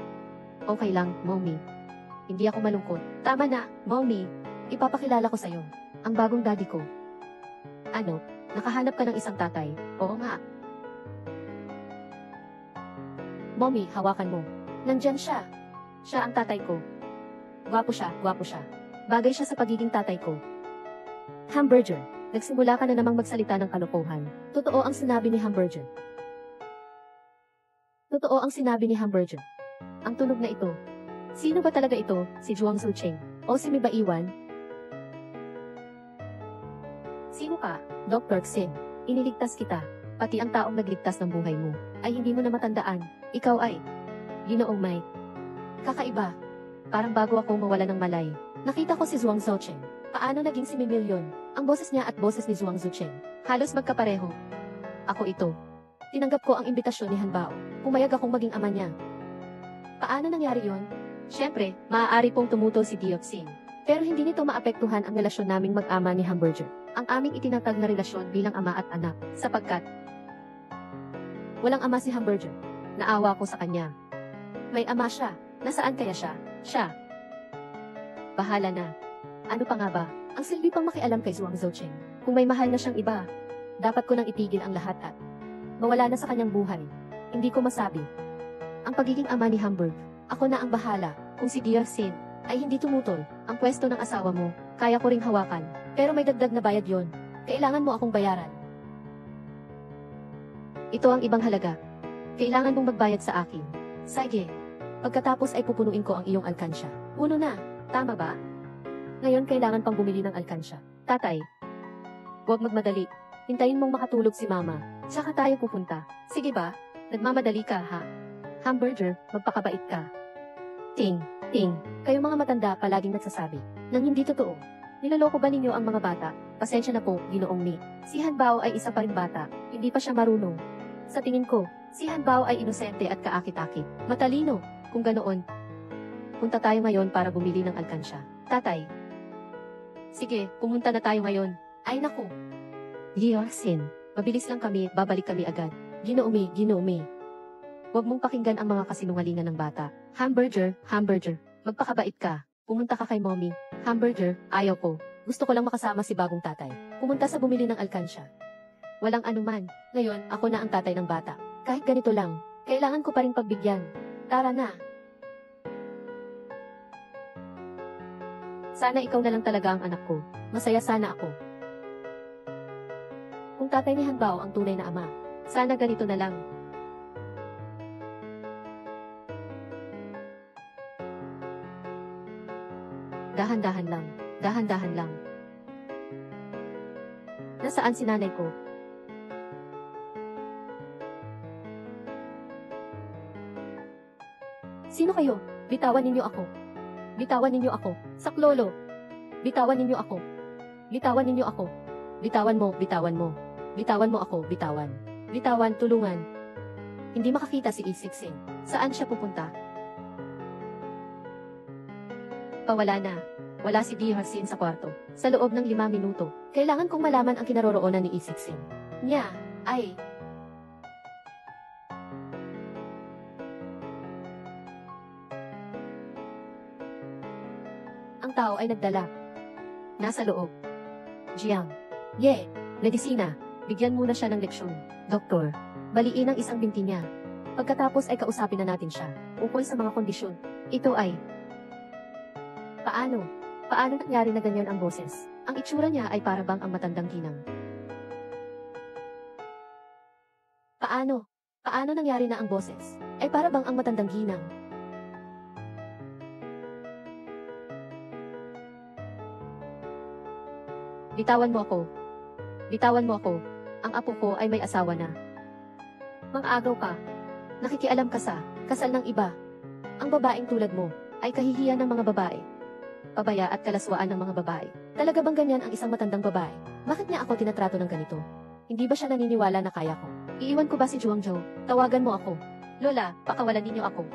Okay lang, Mommy. Hindi ako malungkot. Tama na, Mommy. Ipapakilala ko sa'yo. Ang bagong daddy ko. Ano? Nakahanap ka ng isang tatay? Oo nga. Mommy, hawakan mo. Nandyan siya. Siya ang tatay ko. Gwapo siya. Bagay siya sa pagiging tatay ko. Hamburger, nagsimula ka na namang magsalita ng kalokohan. Totoo ang sinabi ni Hamburger. Ang tunog na ito. Sino ba talaga ito? Si Zhuang Zucheng? O si Mibaiwan? Sino ka? Dr. Xin. Iniligtas kita. Pati ang taong nagligtas ng buhay mo ay hindi mo na matandaan. Ikaw ay Ginoong Mai. Kakaiba. Parang bago ako mawala ng malay. Nakita ko si Zhuang Zucheng. Paano naging si Mimilyon? Ang boses niya at boses ni Zhuang Zucheng halos magkapareho. Ako ito. Tinanggap ko ang imbitasyon ni Han Bao. Pumayag akong maging ama niya. Paano nangyari yon? Siyempre, maaari pong tumutol si Dioxin. Pero hindi nito maapektuhan ang relasyon naming mag-ama ni Hamburger. Ang aming itinatag na relasyon bilang ama at anak, sapagkat walang ama si Hamburger. Naawa ko sa kanya. May ama siya. Nasaan kaya siya? Siya. Bahala na. Ano pa nga ba? Ang silbi pang makialam kay Zhuang Zucheng. Kung may mahal na siyang iba, dapat ko nang itigil ang lahat at mawala na sa kanyang buhay. Hindi ko masabi. Ang pagiging ama ni Hamburg, ako na ang bahala. Kung si Dioxin ay hindi tumutol, ang pwesto ng asawa mo, kaya ko ring hawakan. Pero may dagdag na bayad yon. Kailangan mo akong bayaran. Ito ang ibang halaga. Kailangan mong magbayad sa akin. Sige. Pagkatapos ay pupunuin ko ang iyong alkansya. Puno na. Tama ba? Ngayon kailangan pang bumili ng alkansya. Tatay. Huwag magmadali. Hintayin mong makatulog si mama. Tsaka tayo pupunta. Sige ba? Nagmamadali ka, ha? Hamburger, magpakabait ka. Ting. Kayo mga matanda palaging nagsasabi nang hindi totoo. Niloloko ba ninyo ang mga bata? Pasensya na po, Ginoong Mi. Si Han Bao ay isa pa ring bata. Hindi pa siya marunong. Sa tingin ko, si Han Bao ay inosente at kaakit-akit. Matalino. Kung ganoon, punta tayo ngayon para bumili ng alkansya. Tatay. Sige, pumunta na tayo ngayon. Ay naku. Dioxin. Mabilis lang kami, babalik kami agad. Ginoong Mi. Huwag mong pakinggan ang mga kasinungalingan ng bata. Hamburger, magpakabait ka. Pumunta ka kay Mommy. Hamburger, ayaw ko. Gusto ko lang makasama si bagong tatay. Pumunta sa bumili ng alkansya. Walang anuman. Ngayon, ako na ang tatay ng bata. Kahit ganito lang, kailangan ko pa rin pagbigyan. Tara na. Sana ikaw na lang talaga ang anak ko. Masaya sana ako. Kung tatay ni Han Bao ang tunay na ama, sana ganito na lang. Dahan-dahan lang. Nasaan si nanay ko? Sino kayo? Bitawan ninyo ako. Saklolo. Bitawan ninyo ako. Bitawan mo. Bitawan mo ako, bitawan. Bitawan, tulungan. Hindi makakita si Isixin. Saan siya pupunta? Pawala na. Wala si Dioxin sa kwarto. Sa loob ng 5 minuto, kailangan kong malaman ang kinaroroonan ni Isixin. Niya, ay... Ang tao ay nagdala. Nasa loob. Jiang. Ye. Medisina, bigyan muna siya ng leksyon. Doktor, baliin ang isang binti niya. Pagkatapos ay kausapin na natin siya, ukol sa mga kondisyon. Ito ay... Paano? Paano nangyari na ganyan ang boses? Ang itsura niya ay para bang ang matandang ginang. Paano? Paano nangyari na ang boses? Ay para bang ang matandang ginang? Bitawan mo ako. Bitawan mo ako. Ang apo ko ay may asawa na. Mang-agaw ka. Nakikialam ka sa kasal ng iba. Ang babaeng tulad mo ay kahihiyan ng mga babae. Pabaya at kalaswaan ng mga babae. Talaga bang ganyan ang isang matandang babae? Bakit niya ako tinatrato ng ganito? Hindi ba siya naniniwala na kaya ko? Iiwan ko ba si Juangzhou? Tawagan mo ako. Lola, pakawalan ninyo ako.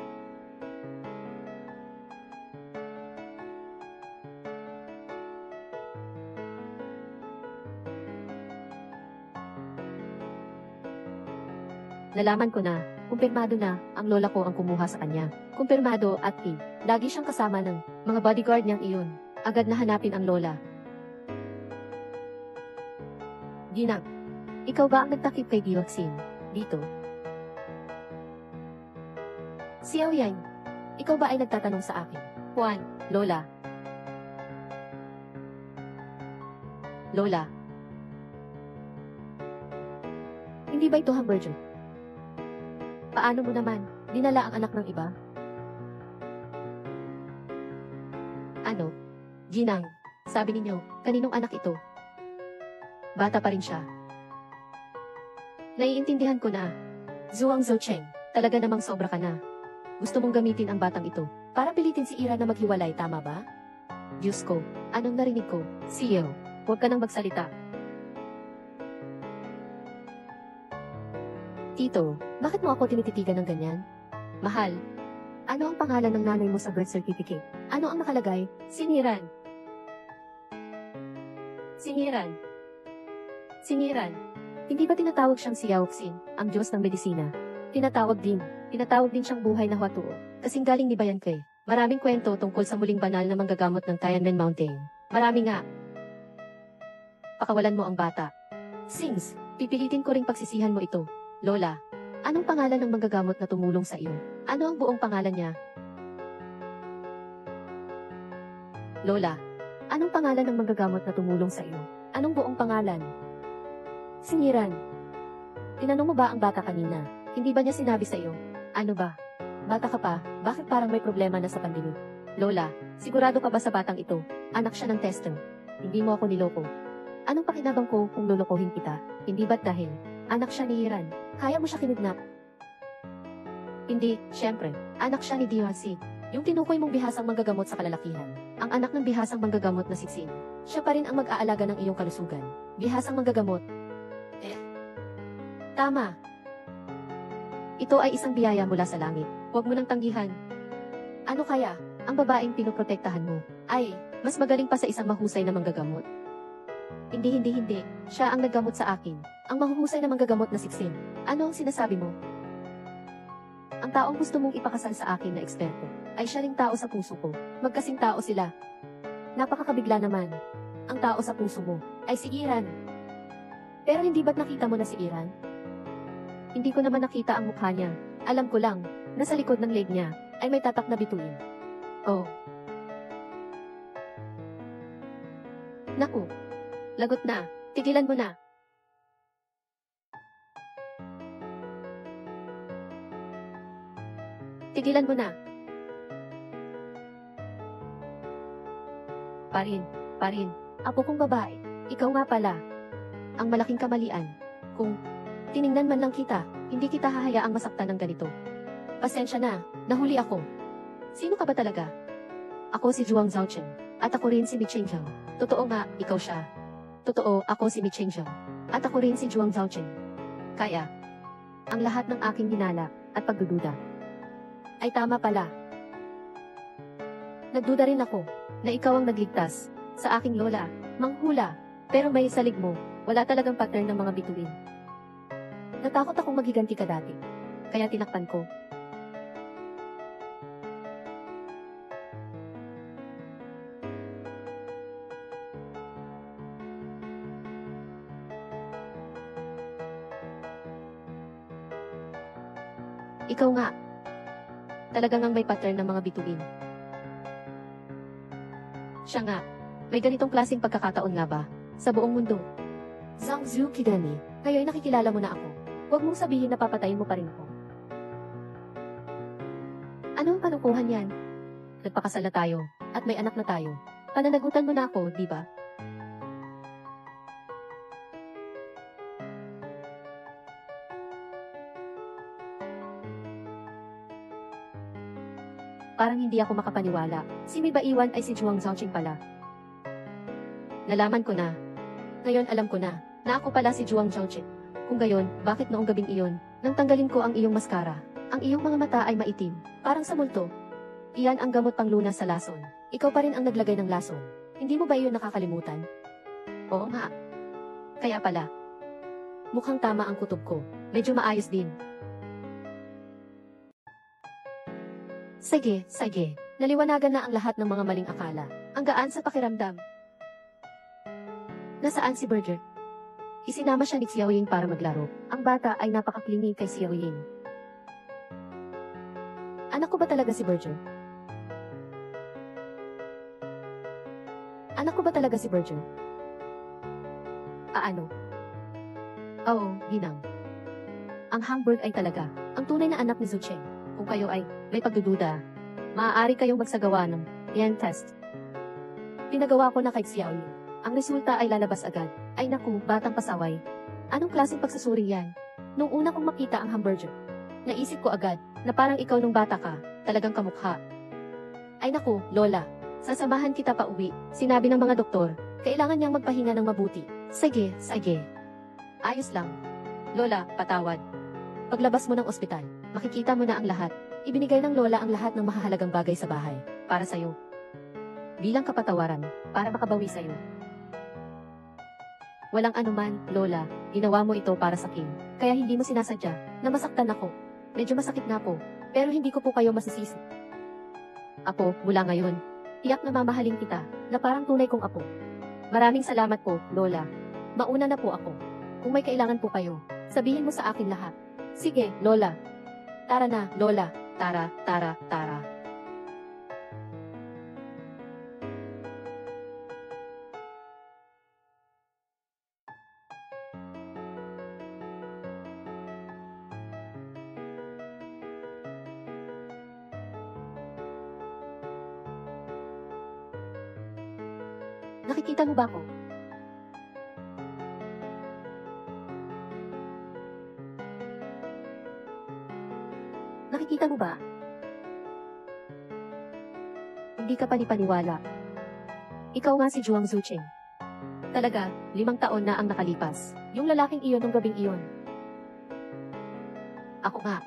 Nalaman ko na, kumpirmado na, ang lola ko ang kumuha sa kanya. Kumpirmado at lagi siyang kasama ng mga bodyguard niyang iyon. Agad na hanapin ang lola. Ginang, ikaw ba ang nagtakip kay Dioksin dito? Xiao Yang, ikaw ba ay nagtatanong sa akin? Juan, Lola. Lola. Hindi ba ito hamburger? Paano mo naman, dinala ang anak ng iba? Ano? Ginang, sabi ninyo, kaninong anak ito? Bata pa rin siya. Naiintindihan ko na. Zhuang Zhoucheng, talaga namang sobra ka na. Gusto mong gamitin ang batang ito para pilitin si Ira na maghiwalay, tama ba? Diyos ko, anong narinig ko? Siyo, huwag ka nang magsalita. Tito, bakit mo ako tinititigan ng ganyan? Mahal, ano ang pangalan ng nanay mo sa birth certificate? Ano ang nakalagay? Singiran. Singiran. Singiran. Hindi ba tinatawag siyang si Yaoxin, ang Diyos ng medisina? Tinatawag din siyang buhay na Huatuo. Kasing galing ni Bayan Ke. Maraming kwento tungkol sa muling banal na manggagamot ng Tianmen Mountain. Marami nga. Pakawalan mo ang bata. Sings, pipilitin ko ring pagsisihan mo ito. Lola, anong pangalan ng manggagamot na tumulong sa iyo? Ano ang buong pangalan niya? Lola, anong pangalan ng manggagamot na tumulong sa iyo? Anong buong pangalan? Singiran. Tinanong mo ba ang bata kanina? Hindi ba niya sinabi sa iyo? Ano ba? Bata ka pa, bakit parang may problema na sa pandinig? Lola, sigurado ka ba sa batang ito? Anak siya ng tester. Hindi mo ako niloko. Anong pakinabang ko kung lolokohin kita? Hindi ba't dahil anak siya ni Hiran? Kaya mo siya kinidnap? Hindi, syempre. Anak siya ni Diwansi. Yung tinukoy mong bihasang manggagamot sa kalalakihan. Ang anak ng bihasang manggagamot na Sixin. Siya pa rin ang mag-aalaga ng iyong kalusugan. Bihasang manggagamot. Tama. Ito ay isang biyaya mula sa langit. Huwag mo nang tanggihan. Ano kaya, ang babaeng pinoprotektahan mo, ay, mas magaling pa sa isang mahusay na manggagamot? Hindi. Siya ang naggamot sa akin. Ang mahuhusay na manggagamot na Sixin. Ano ang sinasabi mo? Ang taong gusto mong ipakasal sa akin na eksperto, ay siya ring tao sa puso ko. Magkasing tao sila. Napakakabigla naman. Ang tao sa puso mo, ay si Iran. Pero hindi ba't nakita mo na si Iran? Hindi ko naman nakita ang mukha niya. Alam ko lang, na sa likod ng leg niya, ay may tatak na bituin. Oh. Naku. Lagot na. Tigilan mo na. Tigilan mo na. Parin. Apo kong babae. Ikaw nga pala. Ang malaking kamalian. Kung tiningnan man lang kita, hindi kita hahayaang masaktan ng ganito. Pasensya na, nahuli ako. Sino ka ba talaga? Ako si Zhuang Zhaochen, at ako rin si Mi Chengzhou. Totoo nga, ikaw siya. Totoo, ako si Mi Chengzhou, at ako rin si Zhuang Zhaochen. Kaya, ang lahat ng aking hinala at pagdududa ay tama pala. Nagduda rin ako na ikaw ang nagligtas sa aking lola, manghula, pero may salig mo, wala talagang pattern ng mga bituin. Natakot akong maghiganti ka dati, kaya tinakpan ko. Ikaw nga. Talaga ngang may pattern ng mga bituin. Siya nga. May ganitong klaseng pagkakataon nga ba? Sa buong mundo. Zhang Zhu Kidani, ngayon nakikilala mo na ako. Huwag mong sabihin na papatayin mo pa rin ako. Anong kanukuhan yan? Nagpakasal na tayo, at may anak na tayo. Pananagutan mo na ako, di ba? Parang hindi ako makapaniwala. Si May Baiwan ay si Zhuang Zhaoqing pala. Nalaman ko na. Ngayon alam ko na ako pala si Zhuang Zhaoqing. Kung gayon, bakit noong gabing iyon, nang tanggalin ko ang iyong maskara, ang iyong mga mata ay maitim, parang sa multo. Iyan ang gamot panglunas sa lason. Ikaw pa rin ang naglagay ng lason. Hindi mo ba iyon nakakalimutan? Oo nga. Kaya pala. Mukhang tama ang kutob ko. Medyo maayos din. Sige. Naliwanagan na ang lahat ng mga maling akala. Ang gaan sa pakiramdam. Nasaan si Berger? Isinama siya ni Xiaoying para maglaro. Ang bata ay napakaklingi kay Xiaoying. Anak ko ba talaga si Berger? Anak ko ba talaga si Berger? Ano? Oo, Ginang. Ang Hamburg ay talaga ang tunay na anak ni Zucheng. Kung kayo ay may pagdududa, maaari kayong magsagawa ng DNA test. Pinagawa ko na kay Xiaoying. Ang resulta ay lalabas agad. Ay naku, batang pasaway. Anong klaseng pagsusuri yan? Nung una kong makita ang hamburger, naisip ko agad na parang ikaw nung bata ka, talagang kamukha. Ay naku, Lola, sasamahan kita pa uwi. Sinabi ng mga doktor, kailangan niyang magpahinga ng mabuti. Sige. Ayos lang. Lola, patawad. Paglabas mo ng ospital, makikita mo na ang lahat. Ibinigay ng Lola ang lahat ng mahahalagang bagay sa bahay, para sa'yo. Bilang kapatawaran, para makabawi sa'yo. Walang anuman, Lola, ginawa mo ito para sa Kim. Kaya hindi mo sinasadya na masaktan ako. Medyo masakit na po, pero hindi ko po kayo masisisi. Apo, mula ngayon, tiyak na mamahalin kita, na parang tunay kong apo. Maraming salamat po, Lola. Mauna na po ako. Kung may kailangan po kayo, sabihin mo sa akin lahat. Sige, Lola. Tara na, Lola. Tara. Nakikita mo ba ako? Nakikita mo ba? Hindi ka panipaniwala. Ikaw nga si Zhuang Zucheng. Talaga, 5 taon na ang nakalipas. Yung lalaking iyon nung gabing iyon. Ako nga.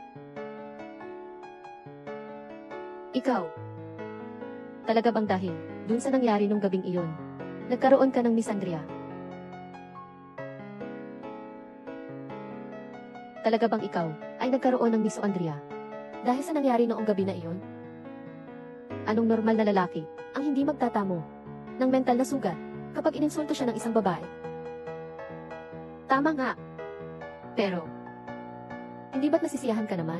Ikaw. Talaga bang dahil dun sa nangyari nung gabing iyon, nagkaroon ka ng misandria? Talaga bang ikaw ay nagkaroon ng misoandria? Dahil sa nangyari noong gabi na iyon? Anong normal na lalaki ang hindi magtatamo ng mental na sugat kapag ininsulto siya ng isang babae? Tama nga. Pero, hindi ba't nasisiyahan ka naman?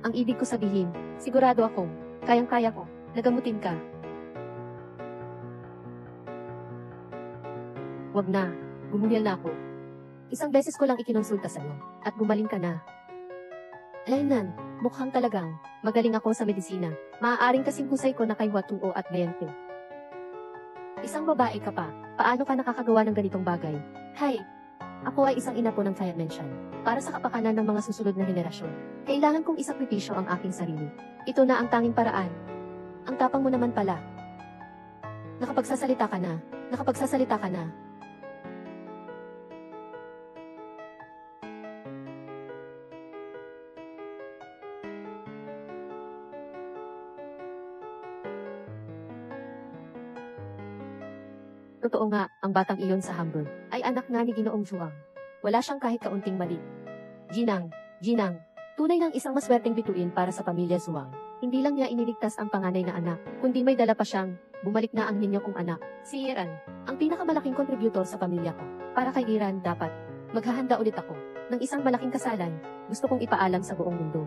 Ang ibig ko sabihin, sigurado akong, kayang-kaya ko, nagamutin ka. Wag na, gumugyal na ako. Isang beses ko lang ikinonsulta sa'yo, at gumaling ka na. Ayun, mukhang talagang, magaling ako sa medisina. Maaaring kasing husay ko na kay Watuo at Bente. Isang babae ka pa, paano ka nakakagawa ng ganitong bagay? Hay, ako ay isang ina po ng Tianmenshan. Para sa kapakanan ng mga susunod na henerasyon, kailangan kong isakripisyo ang aking sarili. Ito na ang tanging paraan. Ang tapang mo naman pala. Nakapagsasalita ka na. Totoo nga, ang batang iyon sa Hamburg ay anak nga ni Ginoong Zhuang. Wala siyang kahit kaunting mali. Ginang, tunay ng isang maswerteng bituin para sa pamilya Zhuang. Hindi lang niya iniligtas ang panganay na anak, kundi may dala pa siyang bumalik na ang ninyo kong anak, si Iran, ang pinakamalaking kontributor sa pamilya ko. Para kay Iran dapat, maghahanda ulit ako, ng isang malaking kasalan, gusto kong ipaalam sa buong mundo.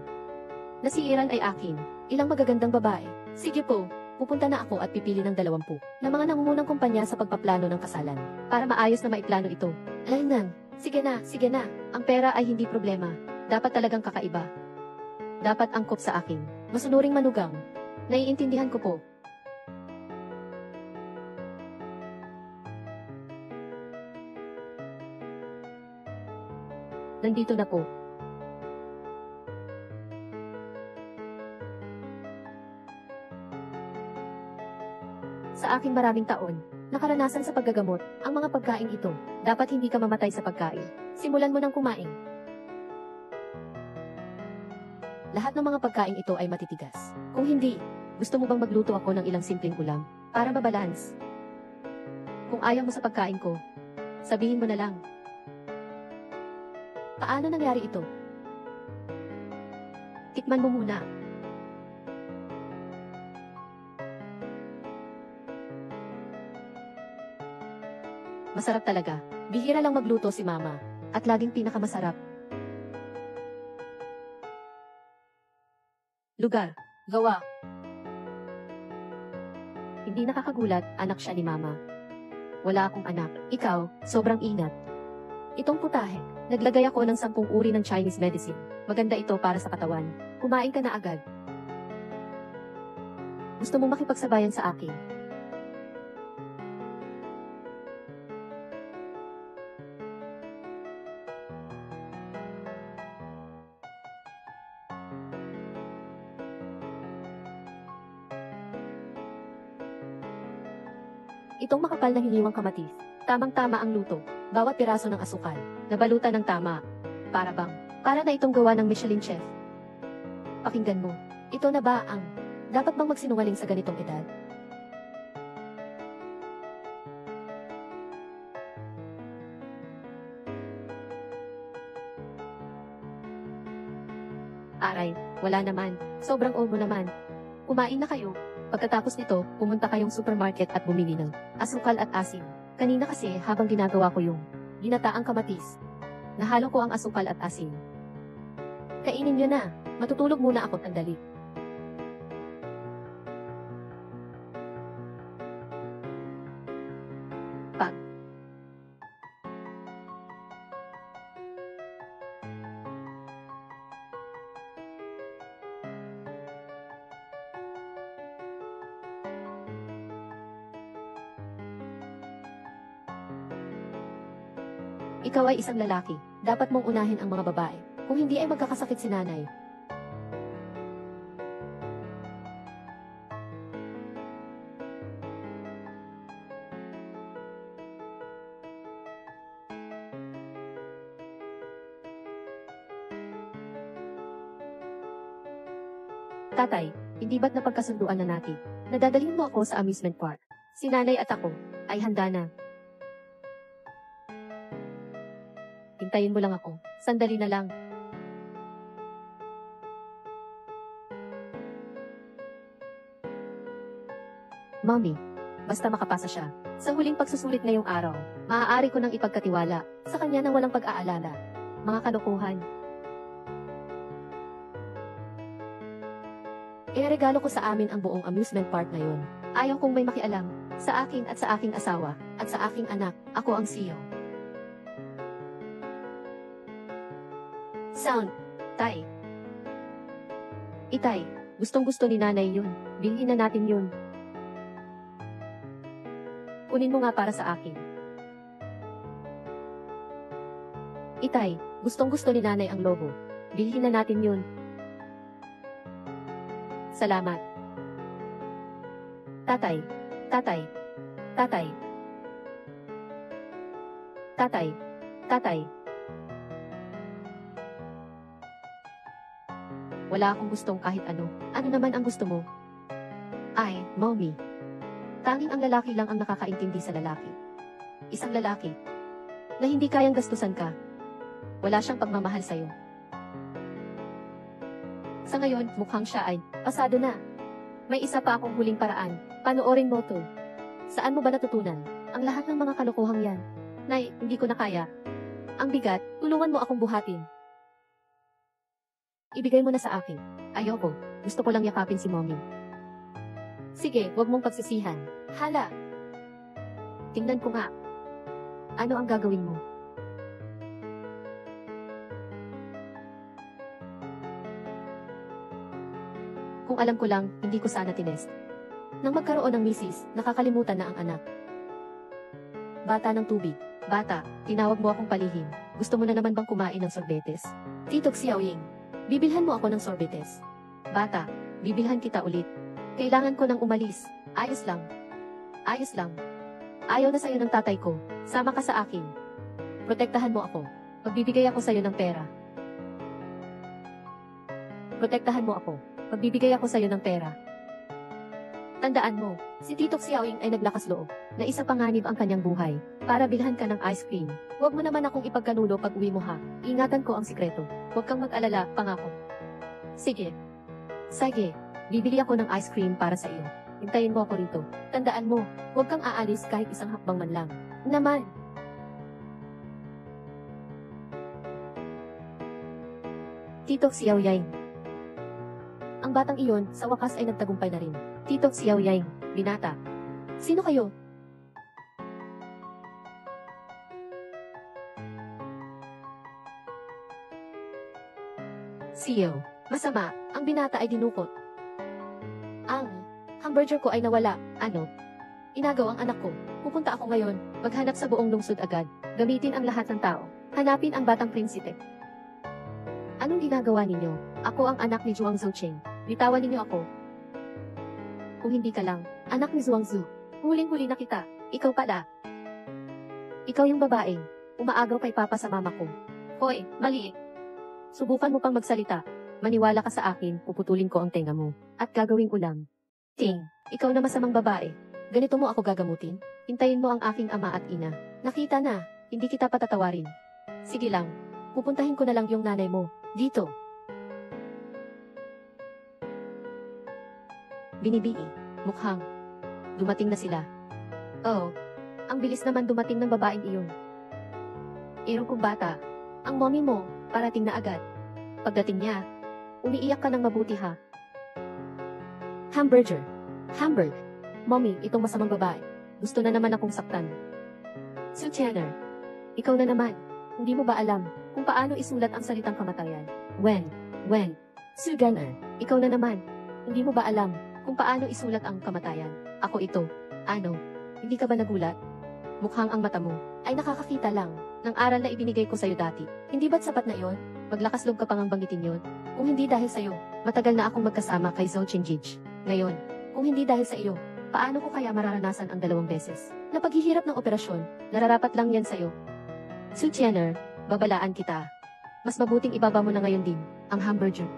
Na si Iran ay akin, ilang magagandang babae. Sige po, pupunta na ako at pipili ng 20 na mga nangungunang kumpanya sa pagpaplano ng kasalan, para maayos na maiplano ito. Lainan, sige na, ang pera ay hindi problema, dapat talagang kakaiba. Dapat angkop sa akin, masunuring manugang. Naiintindihan ko po. Nandito na po. Sa aking maraming taon, nakaranasan sa paggagamot, ang mga pagkain ito, dapat hindi ka mamatay sa pagkain. Simulan mo ng kumain. Lahat ng mga pagkain ito ay matitigas. Kung hindi, gusto mo bang magluto ako ng ilang simpleng ulam, para mabalance? Kung ayaw mo sa pagkain ko, sabihin mo na lang. Paano nangyari ito? Tikman mo muna. Masarap talaga. Bihira lang magluto si Mama. At laging pinakamasarap. Lugar. Gawa. Hindi nakakagulat, anak siya ni Mama. Wala akong anak. Ikaw, sobrang ingat. Itong putahe. Naglagay ako ng 10 uri ng Chinese medicine. Maganda ito para sa katawan. Kumain ka na agad. Gusto mo makipagsabayan sa akin? Itong makapal na hiniwang kamatis. Tamang-tama ang luto. Bawat piraso ng asukal. Nabalutan ng tama. Para na itong gawa ng Michelin chef. Pakinggan mo. Ito na ba ang dapat bang magsinungaling sa ganitong edad? Aray, wala naman. Sobrang old mo naman. Kumain na kayo. Pagkatapos nito, pumunta kayong supermarket at bumili ng asukal at asin. Kanina kasi habang ginagawa ko yung ginataang kamatis, nahalo ko ang asukal at asin. Kainin nyo na. Matutulog muna ako sandali. Ikaw ay isang lalaki. Dapat mong unahin ang mga babae. Kung hindi ay magkakasakit si nanay. Tatay, hindi ba't napagkasunduan na natin? Nadadalhin mo ako sa amusement park. Si nanay at ako ay handa na. Hintayin mo lang ako. Sandali na lang. Mommy, basta makapasa siya. Sa huling pagsusulit ngayong araw, maaari ko nang ipagkatiwala sa kanya ng walang pag-aalala. Mga kalokohan. Iregalo ko sa amin ang buong amusement park na yun. Ayaw kong may makialam sa akin at sa aking asawa at sa aking anak. Ako ang CEO. Sound. Tay. Itay, gustong-gusto ni nanay yun. Bilhin na natin yun. Kunin mo nga para sa akin. Itay, gustong-gusto ni nanay ang logo. Bilhin na natin yun. Salamat. Tatay. Tatay. Tatay. Tatay. Tatay. Wala akong gustong kahit ano. Ano naman ang gusto mo? Ay, mommy. Tanging ang lalaki lang ang nakakaintindi sa lalaki. Isang lalaki na hindi kayang gastusan ka. Wala siyang pagmamahal sa'yo. Sa ngayon, mukhang siya ay pasado na. May isa pa akong huling paraan. Panoorin mo to. Saan mo ba natutunan ang lahat ng mga kalokohang yan? Nay, hindi ko na kaya. Ang bigat, tulungan mo akong buhatin. Ibigay mo na sa akin. Ayoko. Gusto ko lang yakapin si mommy. Sige, huwag mong pagsisihan. Hala. Tingnan ko nga. Ano ang gagawin mo? Kung alam ko lang, hindi ko sana tinest. Nang magkaroon ng misis, nakakalimutan na ang anak. Bata ng tubig. Bata, tinawag mo akong palihim. Gusto mo na naman bang kumain ng sorbetes? Tito Xiaoying, bibilhan mo ako ng sorbetes. Bata, bibilhan kita ulit. Kailangan ko nang umalis. Ayos lang. Ayos lang. Ayaw na sa'yo ng tatay ko. Sama ka sa akin. Protektahan mo ako. Magbibigay ako sa'yo ng pera. Protektahan mo ako. Magbibigay ako sa'yo ng pera. Tandaan mo, si Tito Xiaoying ay naglakas loob, na isa panganib ang kanyang buhay, para bilhan ka ng ice cream. Huwag mo naman akong ipagkanulo pag uwi mo ha. Ingatan ko ang sikreto. Huwag kang mag-alala, pangako. Sige. Sige, bibili ako ng ice cream para sa iyo. Hintayin mo ako rito. Tandaan mo, huwag kang aalis kahit isang hakbang man lang. Naman. Tito Xiaoying. Ang batang iyon, sa wakas ay nagtagumpay na rin. Tito Xiaoying, binata. Sino kayo? Siyo. Masama, ang binata ay dinukot. Ang hamburger ko ay nawala. Ano? Inagaw ang anak ko. Pupunta ako ngayon, maghanap sa buong lungsod agad. Gamitin ang lahat ng tao. Hanapin ang batang prinsipe. Anong ginagawa ninyo? Ako ang anak ni Zhuang Zucheng. Bitawan ninyo ako. Kung hindi ka lang, anak ni Zhuang Zu. Huling-huli na kita. Ikaw pala. Ikaw yung babaeng umaagaw kay papa sa mama ko. Hoy, mali. Subukan mo pang magsalita. Maniwala ka sa akin, puputulin ko ang tenga mo. At gagawin ko lang. Ting, ikaw na masamang babae. Ganito mo ako gagamutin? Hintayin mo ang aking ama at ina. Nakita na, hindi kita patatawarin. Sige lang, pupuntahin ko na lang yung nanay mo. Dito. Binibini. Mukhang dumating na sila. Oh, ang bilis naman dumating ng babaeng iyon. Ero kong bata, ang mommy mo, parating na agad. Pagdating niya, umiiyak ka ng mabuti ha. Hamburger. Hamburg. Mommy, itong masamang babae. Gusto na naman akong saktan. Su Tianer. Ikaw na naman. Hindi mo ba alam kung paano isulat ang salitang kamatayan? When. Su Gunner. Ikaw na naman. Hindi mo ba alam kung paano isulat ang kamatayan? Ako ito. Ano? Hindi ka ba nagulat? Mukhang ang mata mo ay nakakakita lang ng aral na ibinigay ko sa'yo dati. Hindi ba't sapat na iyon? Maglakas loob ka pang ang banggitin yun? Kung hindi dahil sa'yo, matagal na akong magkasama kay Zhou Chengjij. Ngayon, kung hindi dahil sa iyo, paano ko kaya mararanasan ang 2 beses? Na paghihirap ng operasyon, nararapat lang yan sa'yo. Su Tianer, babalaan kita. Mas mabuting ibaba mo na ngayon din ang hamburger.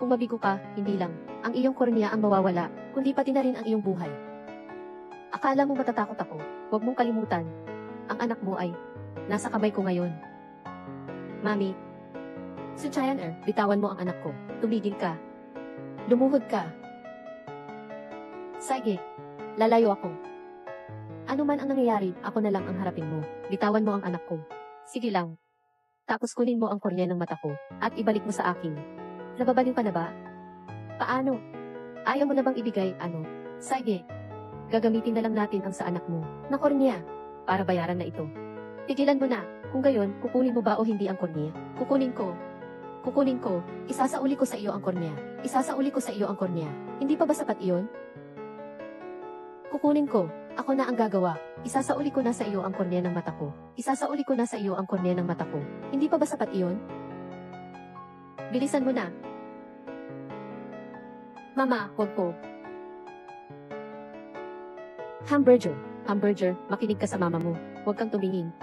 Kung mabigo ka, hindi lang ang iyong kornea ang mawawala, kundi pati na rin ang iyong buhay. Akala mo matatakot ako? Huwag mong kalimutan. Ang anak mo ay nasa kamay ko ngayon. Mami, Su Tianer, bitawan mo ang anak ko. Tumigil ka. Lumuhod ka. Sige, lalayo ako. Ano man ang nangyayari, ako na lang ang harapin mo. Bitawan mo ang anak ko. Sige lang. Tapos kunin mo ang kornea ng mata ko, at ibalik mo sa akin. Nababaliw ka na ba? Paano? Ayaw mo na bang ibigay, ano? Sige. Gagamitin na lang natin ang sa anak mo, na kornea, para bayaran na ito. Tigilan mo na, kung gayon, kukunin mo ba o hindi ang kornea? Kukunin ko. Kukunin ko, isasauli ko sa iyo ang kornea. Isasauli ko sa iyo ang kornea. Hindi pa ba sapat iyon? Kukunin ko. Ako na ang gagawa. Isasauli ko na sa iyo ang kornea ng mata ko. Isasauli ko na sa iyo ang kornea ng mata ko. Hindi pa ba sapat iyon? Bilisan mo na. Mama, huwag po. Hamburger. Hamburger, makinig ka sa mama mo. Huwag kang tumingin.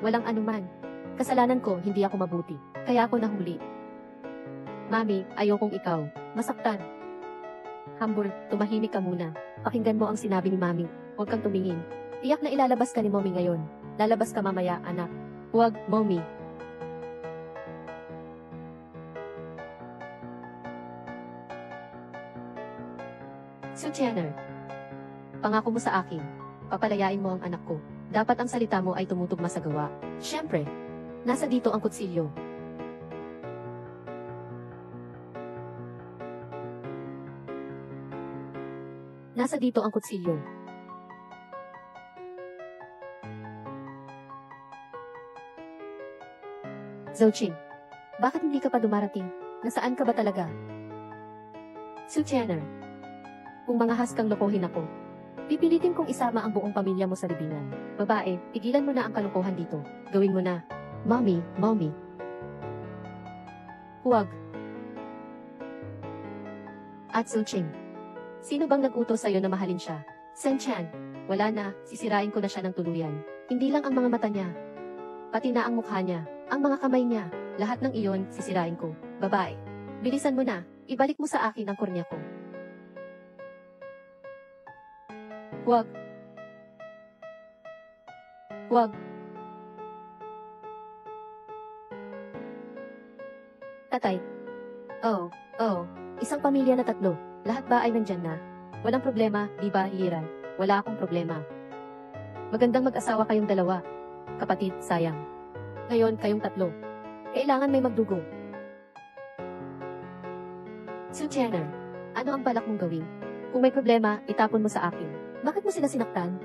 Walang anuman. Kasalanan ko, hindi ako mabuti. Kaya ako nahuli. Mami, ayokong ikaw masaktan. Hamburg, tumahimik ka muna. Pakinggan mo ang sinabi ni Mami. Huwag kang tumingin. Tiyak na ilalabas ka ni Mommy ngayon. Lalabas ka mamaya, anak. Huwag, Mommy. Su Tianer. Pangako mo sa akin. Papalayain mo ang anak ko. Dapat ang salita mo ay tumutugma sa gawa. Siyempre. Nasa dito ang kutsilyo. Nasa dito ang kutsilyo. Zouching. Bakit hindi ka pa dumarating? Nasaan ka ba talaga? Su Tianer. Kung mangahas kang lokohin ako, pipilitin kong isama ang buong pamilya mo sa libingan. Babae, tigilan mo na ang kalokohan dito. Gawin mo na. Mommy, mommy. Huwag. At Zouching. Sino bang nag-utos sa'yo na mahalin siya? Sen Chan. Wala na, sisirain ko na siya ng tuluyan. Hindi lang ang mga mata niya. Pati na ang mukha niya, ang mga kamay niya. Lahat ng iyon, sisirain ko. Babae. Bilisan mo na, ibalik mo sa akin ang kornea ko. Huwag. Huwag. Tatay. Oh. Isang pamilya na tatlo. Lahat ba ay nandyan na? Walang problema, di ba, Hiran? Wala akong problema. Magandang mag-asawa kayong dalawa. Kapatid, sayang. Ngayon, kayong tatlo. Kailangan may magdugo. Su Tianer, ano ang balak mong gawin? Kung may problema, itapon mo sa akin. Bakit mo sila sinaktan?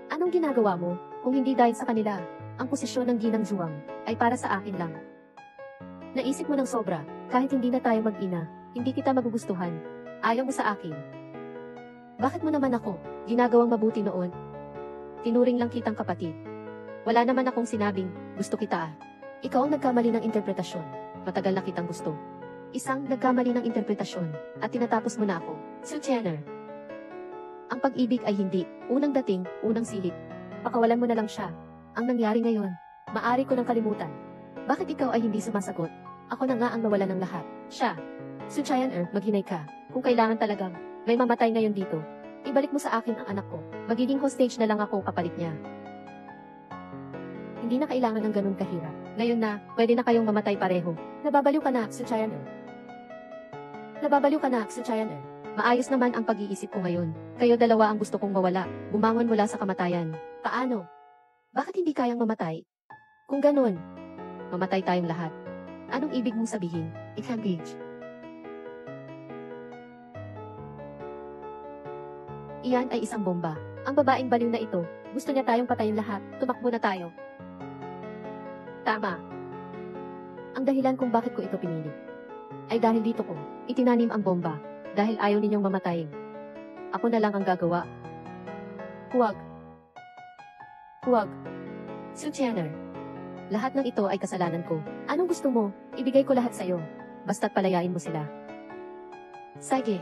Anong ginagawa mo, kung hindi dahil sa kanila? Ang posisyon ng ginang Zhuang ay para sa akin lang. Naisip mo ng sobra, kahit hindi na tayo mag-ina, hindi kita magugustuhan. Ayaw mo sa akin. Bakit mo naman ako ginagawang mabuti noon? Tinuring lang kitang kapatid. Wala naman akong sinabing, gusto kita. Ikaw ang nagkamali ng interpretasyon. Matagal na kitang gusto. Isang nagkamali ng interpretasyon, at tinatapos mo na ako. Su Tianer. Ang pag-ibig ay hindi, unang dating, unang silip. Pakawalan mo na lang siya. Ang nangyari ngayon, maari ko nang kalimutan. Bakit ikaw ay hindi sumasagot? Ako na nga ang nawala ng lahat. Siya. Su Tianer, maghinay ka. Kung kailangan talagang may mamatay ngayon dito, ibalik mo sa akin ang anak ko. Magiging hostage na lang ako kapalit niya. Hindi na kailangan ng ganun kahirap. Ngayon na, pwede na kayong mamatay pareho. Nababaliw ka na, Su Tianer. Nababaliw ka na, Su Tianer. Maayos naman ang pag-iisip ko ngayon. Kayo dalawa ang gusto kong mawala, bumangon mula sa kamatayan. Paano? Bakit hindi kayang mamatay? Kung ganun, mamatay tayong lahat. Anong ibig mong sabihin? Engage. Iyan ay isang bomba. Ang babaeng baliw na ito, gusto niya tayong patayin lahat. Tumakbo na tayo. Tama. Ang dahilan kung bakit ko ito pinili ay dahil dito ko itinanim ang bomba dahil ayaw ninyong mamatayin. Ako na lang ang gagawa. Huwag. Huwag. Su Tianer. Lahat ng ito ay kasalanan ko. Anong gusto mo? Ibigay ko lahat sa'yo. Basta't palayain mo sila. Sige.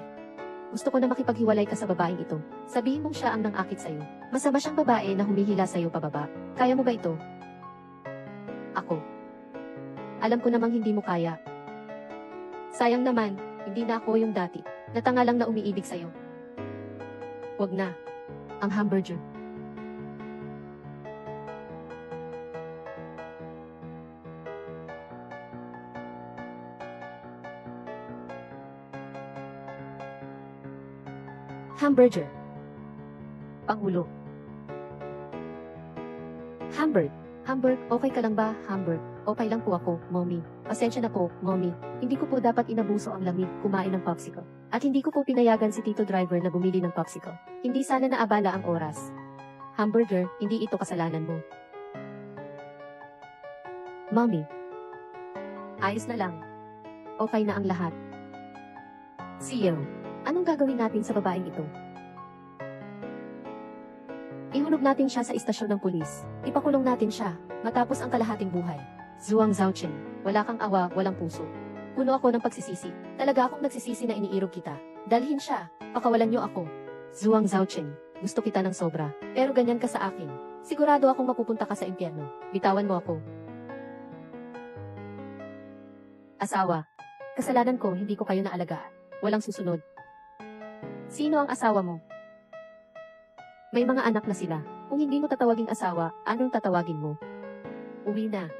Gusto ko na makipaghiwalay ka sa babaeng ito. Sabihin mong siya ang nang-akit sa'yo. Masama siyang babae na humihila sa'yo pababa. Kaya mo ba ito? Ako. Alam ko namang hindi mo kaya. Sayang naman, hindi na ako yung dati. Natanga lang na umiibig sa'yo. Huwag na. Ang hamburger. Hamburger. Pangulo. Hamburg, okay ka lang ba, Hamburg? Okay lang po ako, Mommy. Pasensya na po, Mommy. Hindi ko po dapat inabuso ang lamig, kumain ng popsicle. At hindi ko po pinayagan si Tito Driver na bumili ng popsicle. Hindi sana naabala ang oras. Hamburger, hindi ito kasalanan mo. Mommy. Ayos na lang. Okay na ang lahat. CEO. Anong gagawin natin sa babaeng ito? Ihulog natin siya sa istasyon ng pulis. Ipakulong natin siya, matapos ang kalahating buhay. Zhuang Zhaochen, wala kang awa, walang puso. Puno ako ng pagsisisi. Talaga akong nagsisisi na iniirog kita. Dalhin siya, pakawalan niyo ako. Zhuang Zhaochen, gusto kita ng sobra. Pero ganyan ka sa akin. Sigurado akong mapupunta ka sa impyerno. Bitawan mo ako. Asawa. Kasalanan ko, hindi ko kayo naalagaan. Walang susunod. Sino ang asawa mo? May mga anak na sila. Kung hindi mo tatawaging asawa, anong tatawagin mo? Uwi na.